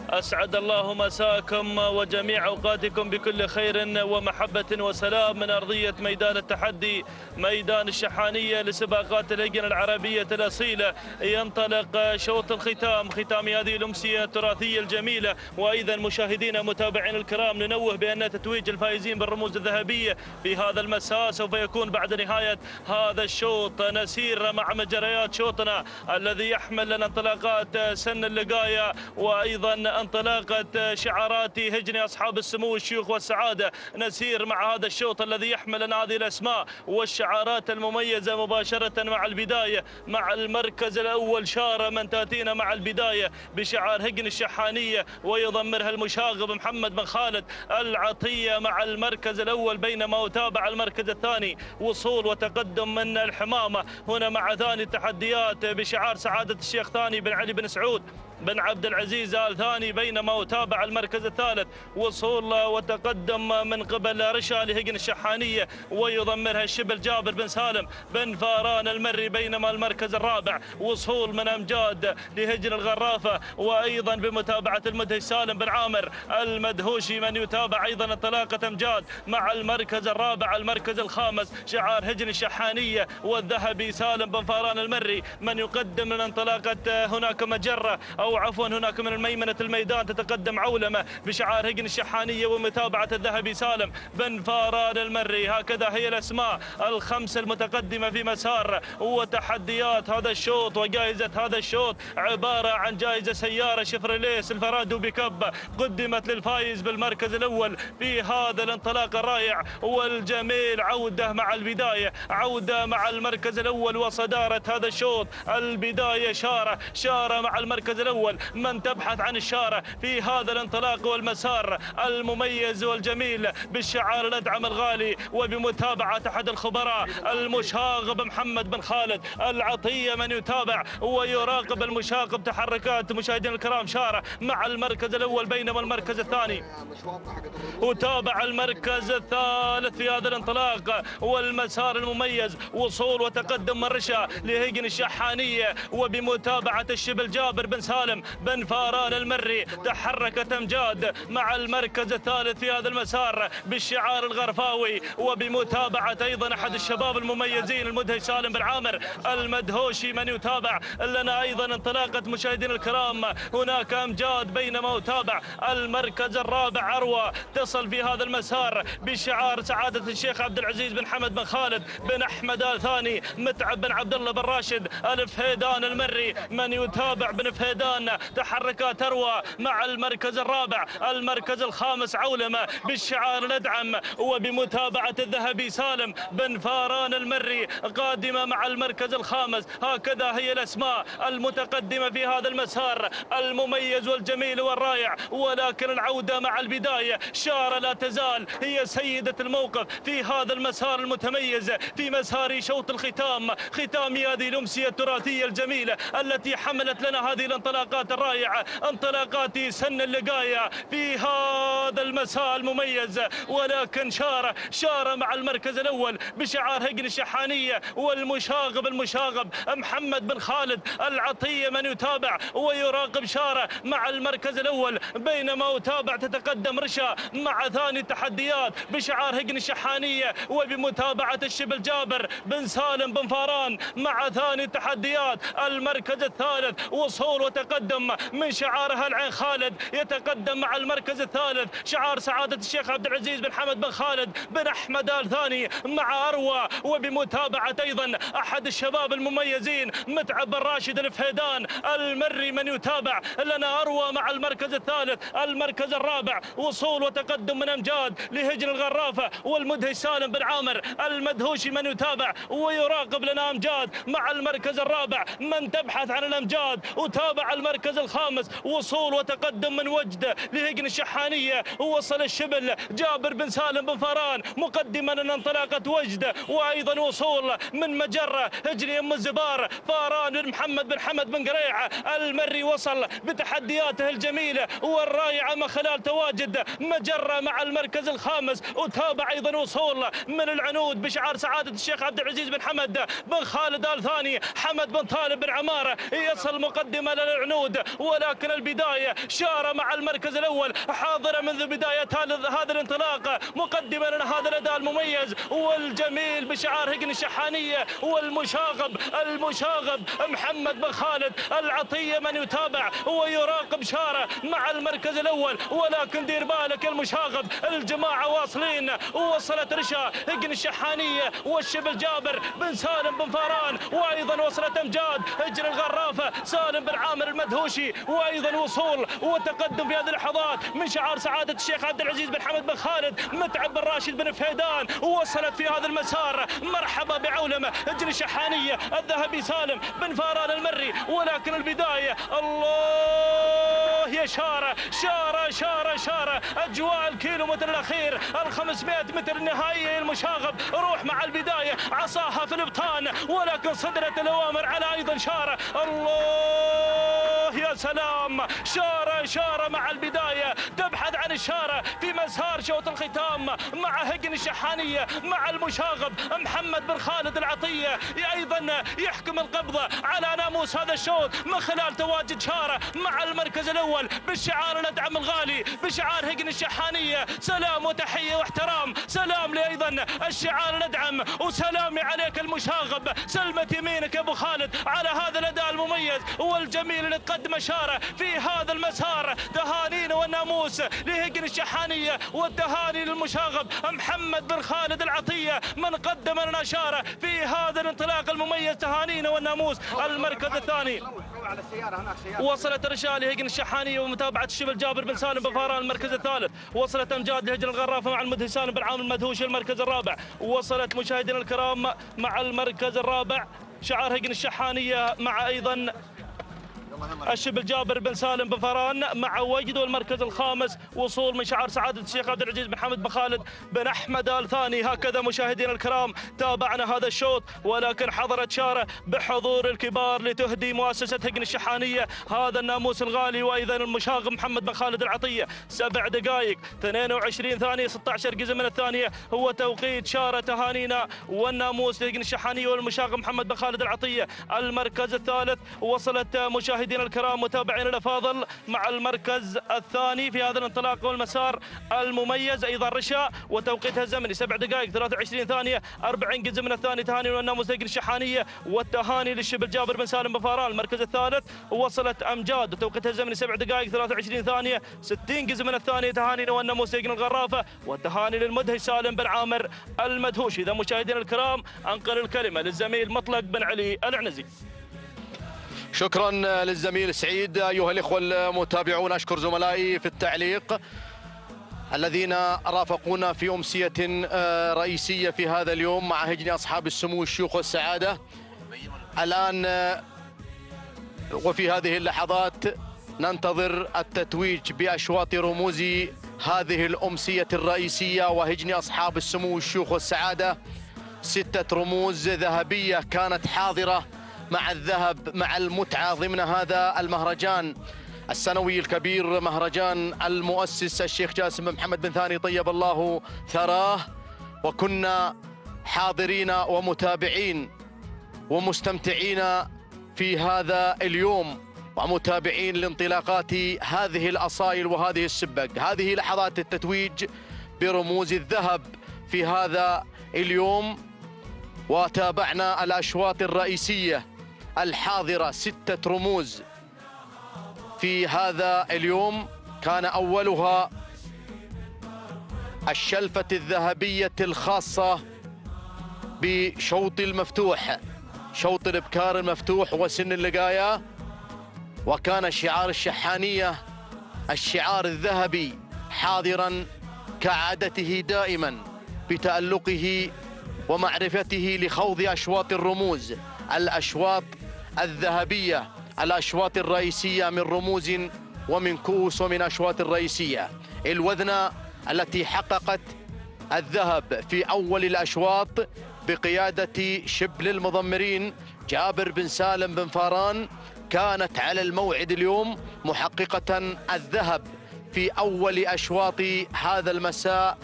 أسعد الله مساءكم وجميع أوقاتكم بكل خير ومحبة وسلام من أرضية ميدان التحدي، ميدان الشحانية لسباقات الهيجن العربية الأصيلة. ينطلق شوط الختام، ختام هذه الأمسية التراثية الجميلة. وأيضا مشاهدينا متابعينا الكرام، ننوه بأن تتويج الفائزين بالرموز الذهبية في هذا المساء سوف يكون بعد نهاية هذا الشوط. نسير مع مجريات شوطنا الذي يحمل لنا انطلاقات سن اللقاية، وأيضا انطلاقة شعارات هيجن أصحاب السمو والشيوخ والسعادة. نسير مع هذا الشوط الذي يحمل لنا هذه الأسماء والشعارات المميزة مباشرة مع البداية. مع المركز الأول شارة من تأتينا مع البداية بشعار هيجن الشحانية ويضمرها المشاغب محمد بن خالد العطية مع المركز الأول. بينما أتابع المركز الثاني وصول وتقدم من الحمامة هنا مع ثاني التحديات بشعار سعادة الشيخ ثاني بن علي بن سعود بن عبد العزيز آل ثاني. بينما أتابع المركز الثالث وصول وتقدم من قبل رشا لهيجن الشحانية ويضمرها الشبل جابر بن سالم بن فاران المري. بينما المركز الرابع وصول من أمجاد لهيجن الغرافة، وأيضا بمتابعة المدهش سالم بن عامر المدهوشي من يتابع أيضا انطلاقة أمجاد مع المركز الرابع. المركز الخامس شعار هيجن الشحانية والذهبي سالم بن فاران المري من يقدم من انطلاقة هناك مجرة أو أو عفوا هناك من الميمنة الميدان تتقدم عولمة بشعار هجن الشحانية ومتابعة الذهبي سالم بن فاران المري. هكذا هي الأسماء الخمسة المتقدمة في مسار وتحديات هذا الشوط. وجائزة هذا الشوط عبارة عن جائزة سيارة شيفروليه سيلفرادو بيكاب قدمت للفائز بالمركز الأول في هذا الانطلاق الرائع والجميل. عودة مع البداية، عودة مع المركز الأول وصدارة هذا الشوط. البداية شارة مع المركز الأول، من تبحث عن الشارة في هذا الانطلاق والمسار المميز والجميل بالشعار الأدعم الغالي وبمتابعة أحد الخبراء المشاغب محمد بن خالد العطية من يتابع ويراقب المشاغب تحركات مشاهدينا الكرام. شارة مع المركز الأول بينما المركز الثاني وتابع المركز الثالث في هذا الانطلاق والمسار المميز. وصول وتقدم من رشا لهجن الشحانية وبمتابعة الشبل جابر بن سالم بن فاران المري. تحركت أمجاد مع المركز الثالث في هذا المسار بالشعار الغرفاوي وبمتابعة أيضا أحد الشباب المميزين المدهش سالم بن عامر المدهوشي من يتابع لنا أيضا انطلاقة مشاهدينا الكرام. هناك أمجاد بينما يتابع المركز الرابع أروى تصل في هذا المسار بشعار سعادة الشيخ عبد العزيز بن حمد بن خالد بن أحمد آل ثاني متعب بن عبد الله بن راشد الفهيدان المري من يتابع بن فهيدان. تحركات أروى مع المركز الرابع. المركز الخامس عولمة بالشعار الأدعم وبمتابعة الذهبي سالم بن فاران المري قادمة مع المركز الخامس. هكذا هي الأسماء المتقدمة في هذا المسار المميز والجميل والرائع. ولكن العودة مع البداية. شارة لا تزال هي سيدة الموقف في هذا المسار المتميز في مسار شوط الختام، ختام هذه الأمسية التراثية الجميلة التي حملت لنا هذه الانطلاقات الرائعة، انطلاقات سن اللقاية في هذا المساء المميز. ولكن شارة مع المركز الأول بشعار هجن الشحانية والمشاغب محمد بن خالد العطية من يتابع ويراقب شارة مع المركز الأول بينما يتابع تتقدم رشا مع ثاني التحديات بشعار هجن الشحانية وبمتابعة الشبل جابر بن سالم بن فاران مع ثاني التحديات. المركز الثالث وصول وتقدم من شعارها العين خالد يتقدم مع المركز الثالث شعار سعادة الشيخ عبد العزيز بن حمد بن خالد بن أحمد آل ثاني مع أروى وبمتابعة أيضا أحد الشباب المميزين متعب بن راشد الفهيدان المري من يتابع لنا أروى مع المركز الثالث. المركز الرابع وصول وتقدم من أمجاد لهجن الغرافة والمدهش سالم بن عامر المدهوشي من يتابع ويراقب لنا أمجاد مع المركز الرابع. من تبحث عن الأمجاد وتابع المركز الخامس. وصول وتقدم من وجد لهجن الشحانية ووصل الشبل جابر بن سالم بن فاران مقدما انطلاقة وجد. وأيضا وصول من مجرة هجن يم الزبار فاران بن محمد بن حمد بن قريع المري وصل بتحدياته الجميلة والرائعة من خلال تواجد مجرة مع المركز الخامس. وتابع أيضا وصول من العنود بشعار سعادة الشيخ عبد العزيز بن حمد بن خالد آل ثاني حمد بن طالب بن عمارة يصل مقدمة للعنود. ولكن البداية شارة مع المركز الأول حاضرة منذ بداية هذا الانطلاق مقدمة لنا هذا الأداء المميز والجميل بشعار هجن الشحانية والمشاغب محمد بن خالد العطية من يتابع ويراقب شارة مع المركز الأول. ولكن دير بالك المشاغب الجماعة واصلين. ووصلت رشا هجن الشحانية والشبل جابر بن سالم بن فاران وأيضا وصلت أمجاد هجن الغرافة سالم بن عامر المدهوشي. وأيضا وصول وتقدم في هذه اللحظات من شعار سعادة الشيخ عبد العزيز بن حمد بن خالد متعب بن راشد بن فهيدان. ووصلت في هذا المسار مرحبا بعولمة هجن الشحانية الذهبي سالم بن فاران المري. ولكن البداية الله يا شارة أجواء الكيلومتر الأخير 500 متر النهائية المشاغب روح مع البداية عصاها في الابطان ولكن صدرت الأوامر على أيضا شارة. الله يا سلام شارة مع البداية تبحث عن إشارة في مسار شوط الختام مع هجن الشحانية مع المشاغب محمد بن خالد العطية أيضا يحكم القبضة على ناموس هذا الشوط من خلال تواجد شارة مع المركز الأول بالشعار ندعم الغالي بشعار هجن الشحانية. سلام وتحية واحترام، سلام لي أيضا الشعار ندعم، وسلامي عليك المشاغب، سلمة يمينك يا أبو خالد على هذا الأداء المميز والجميل اللي تقدم شارة في هذا المسار. تهانينا والناموس لهجن الشحانية والتهاني للمشاغب محمد بن خالد العطية من قدم لنا شارة في هذا الانطلاق المميز. تهانينا والناموس. المركز الثاني وصلت الرشالة لهجن الشحانية ومتابعة الشبل جابر بن سالم بن فاران. المركز الثالث وصلت أمجاد لهجن الغرافة مع المدهش سالم بن عامر المدهوش. المركز الرابع وصلت مشاهدينا الكرام مع المركز الرابع شعار هجن الشحانية مع أيضا الشبل جابر بن سالم بن فران مع وجد. والمركز الخامس وصول من شعار سعادة الشيخ عبد العزيز بن حمد بن خالد بن أحمد آل ثاني. هكذا مشاهدينا الكرام تابعنا هذا الشوط، ولكن حضرت شارة بحضور الكبار لتهدي مؤسسة هجن الشحانية هذا الناموس الغالي وأيضا المشاغب محمد بن خالد العطية. 7 دقائق 22 ثانية 16 جزء من الثانية هو توقيت شارة. تهانينا والناموس لهجن الشحانية والمشاغب محمد بن خالد العطية. المركز الثالث وصلت مشاهدينا الكرام متابعينا الافاضل مع المركز الثاني في هذا الانطلاق والمسار المميز ايضا رشا، وتوقيتها الزمني 7 دقائق 23 ثانيه 40 جزء من الثاني. تهاني والناموس هجن الشحانيه والتهاني للشبل جابر بن سالم بن فاران. المركز الثالث وصلت امجاد وتوقيتها الزمني 7 دقائق 23 ثانيه 60 جزء من الثانيه. تهاني والناموس هجن الغرافه والتهاني للمدهش سالم بن عامر المدهوش. اذا مشاهدينا الكرام انقل الكلمه للزميل مطلق بن علي العنزي. شكرا للزميل سعيد. أيها الإخوة المتابعون، أشكر زملائي في التعليق الذين رافقونا في أمسية رئيسية في هذا اليوم مع هجن أصحاب السمو الشيوخ والسعادة. الآن وفي هذه اللحظات ننتظر التتويج بأشواط رموز هذه الأمسية الرئيسية وهجن أصحاب السمو الشيوخ والسعادة. 6 رموز ذهبية كانت حاضرة مع الذهب مع المتعة ضمن هذا المهرجان السنوي الكبير، مهرجان المؤسس الشيخ جاسم بن محمد بن ثاني طيب الله ثراه. وكنا حاضرين ومتابعين ومستمتعين في هذا اليوم ومتابعين لانطلاقات هذه الأصايل وهذه السبق. هذه لحظات التتويج برموز الذهب في هذا اليوم، وتابعنا الأشواط الرئيسية الحاضرة 6 رموز في هذا اليوم. كان أولها الشلفة الذهبية الخاصة بشوط المفتوح، شوط الإبكار المفتوح وسن اللقاية، وكان شعار الشحانية الشعار الذهبي حاضرا كعادته دائما بتألقه ومعرفته لخوض أشواط الرموز، الأشواط الذهبية، الأشواط الرئيسية من رموز ومن كؤوس ومن أشواط الرئيسية. الوذنة التي حققت الذهب في أول الأشواط بقيادة شبل المضمرين جابر بن سالم بن فاران كانت على الموعد اليوم محققة الذهب في أول أشواط هذا المساء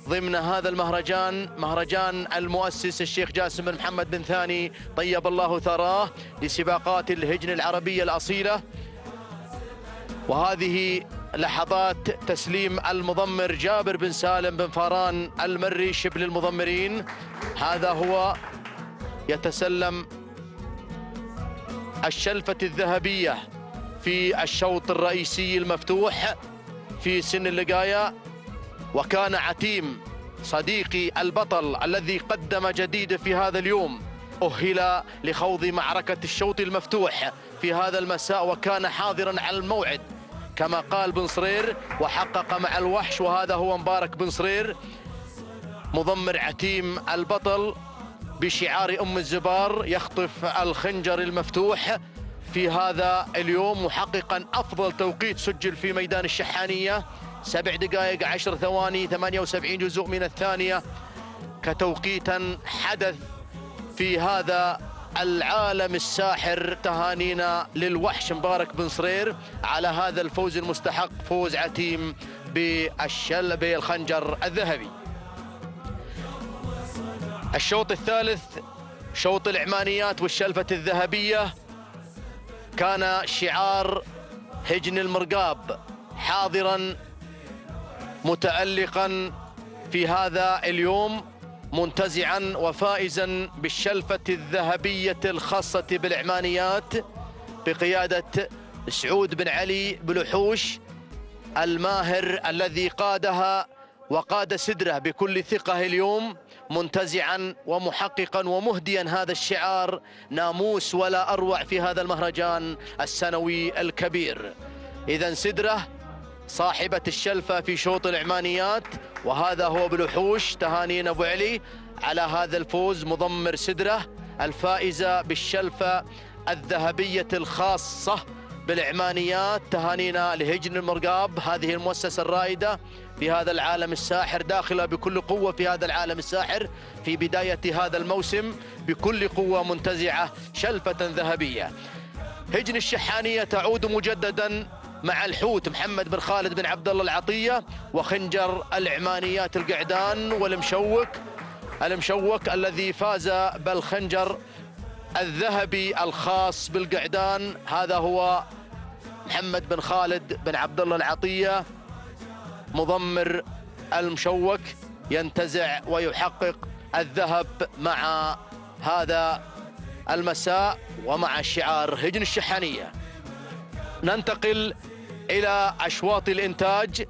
ضمن هذا المهرجان، مهرجان المؤسس الشيخ جاسم بن محمد بن ثاني طيب الله ثراه لسباقات الهجن العربية الأصيلة. وهذه لحظات تسليم المضمر جابر بن سالم بن فاران المري شبل المضمرين. هذا هو يتسلم الشلفة الذهبية في الشوط الرئيسي المفتوح في سن اللقاية. وكان عتيم صديقي البطل الذي قدم جديد في هذا اليوم أهل لخوض معركة الشوط المفتوح في هذا المساء، وكان حاضرا على الموعد كما قال بن صرير وحقق مع الوحش. وهذا هو مبارك بن صرير مضمر عتيم البطل بشعار أم الزبار يخطف الخنجر المفتوح في هذا اليوم، محققا أفضل توقيت سجل في ميدان الشحانية 7 دقائق 10 ثواني 78 جزء من الثانية، كتوقيتا حدث في هذا العالم الساحر. تهانينا للوحش مبارك بن صرير على هذا الفوز المستحق، فوز عتيم بالخنجر الذهبي. الشوط الثالث شوط العمانيات والشلفة الذهبية، كان شعار هجن المرقاب حاضرا متألقا في هذا اليوم، منتزعا وفائزا بالشلفة الذهبية الخاصة بالعمانيات بقيادة سعود بن علي بلحوش الماهر الذي قادها وقاد سدره بكل ثقة اليوم، منتزعا ومحققا ومهديا هذا الشعار، ناموس ولا أروع في هذا المهرجان السنوي الكبير. إذن سدره صاحبة الشلفة في شوط العمانيات، وهذا هو بلحوش. تهانينا أبو علي على هذا الفوز، مضمر سدره الفائزة بالشلفة الذهبية الخاصة بالعمانيات. تهانينا لهجن المرقاب، هذه المؤسسة الرائدة في هذا العالم الساحر، داخلة بكل قوة في هذا العالم الساحر في بداية هذا الموسم، بكل قوة منتزعة شلفة ذهبية. هجن الشحانية تعود مجددا مع الحوت محمد بن خالد بن عبد الله العطية، وخنجر العمانيات القعدان والمشوك الذي فاز بالخنجر الذهبي الخاص بالقعدان. هذا هو محمد بن خالد بن عبد الله العطية مضمر المشوك، ينتزع ويحقق الذهب مع هذا المساء ومع شعار هجن الشحانية. ننتقل إلى أشواط الإنتاج،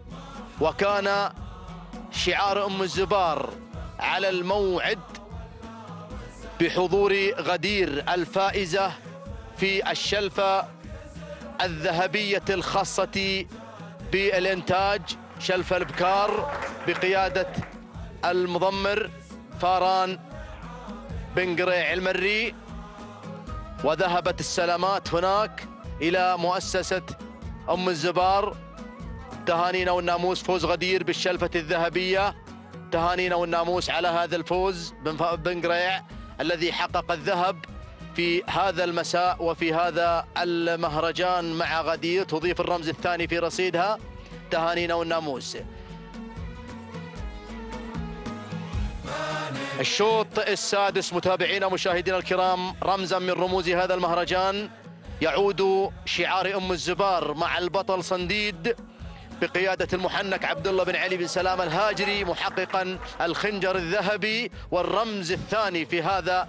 وكان شعار أم الزبار على الموعد بحضور غدير الفائزة في الشلفة الذهبية الخاصة بالإنتاج، شلفة البكار بقيادة المضمر فاران بن قريع المري. وذهبت السلامات هناك إلى مؤسسة أم الزبار. تهانينا والناموس، فوز غدير بالشلفة الذهبية. تهانينا والناموس على هذا الفوز بن قريع الذي حقق الذهب في هذا المساء وفي هذا المهرجان مع غدير، تضيف الرمز الثاني في رصيدها. تهانينا والناموس. الشوط السادس متابعينا مشاهدينا الكرام، رمزا من رموز هذا المهرجان، يعود شعار أم الزبار مع البطل صنديد بقيادة المحنك عبد الله بن علي بن سلام الهاجري، محققا الخنجر الذهبي والرمز الثاني في هذا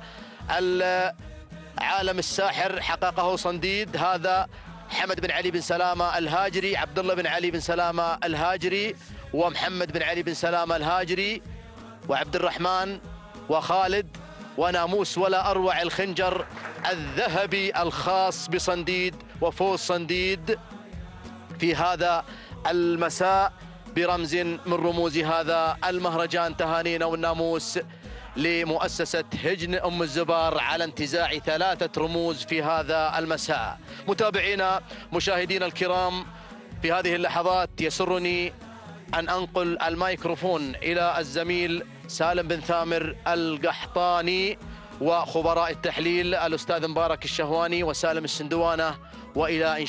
العالم الساحر، حققه صنديد. هذا حمد بن علي بن سلامة الهاجري، عبد الله بن علي بن سلامة الهاجري، ومحمد بن علي بن سلامة الهاجري، وعبد الرحمن وخالد، وناموس ولا أروع الخنجر الذهبي الخاص بصنديد، وفوز صنديد في هذا المساء برمز من رموز هذا المهرجان. تهانينا والناموس لمؤسسة هجن أم الزبار على انتزاع 3 رموز في هذا المساء. متابعينا مشاهدينا الكرام، في هذه اللحظات يسرني أن أنقل الميكروفون إلى الزميل سالم بن ثامر القحطاني وخبراء التحليل الأستاذ مبارك الشهواني وسالم السندوانة، وإلى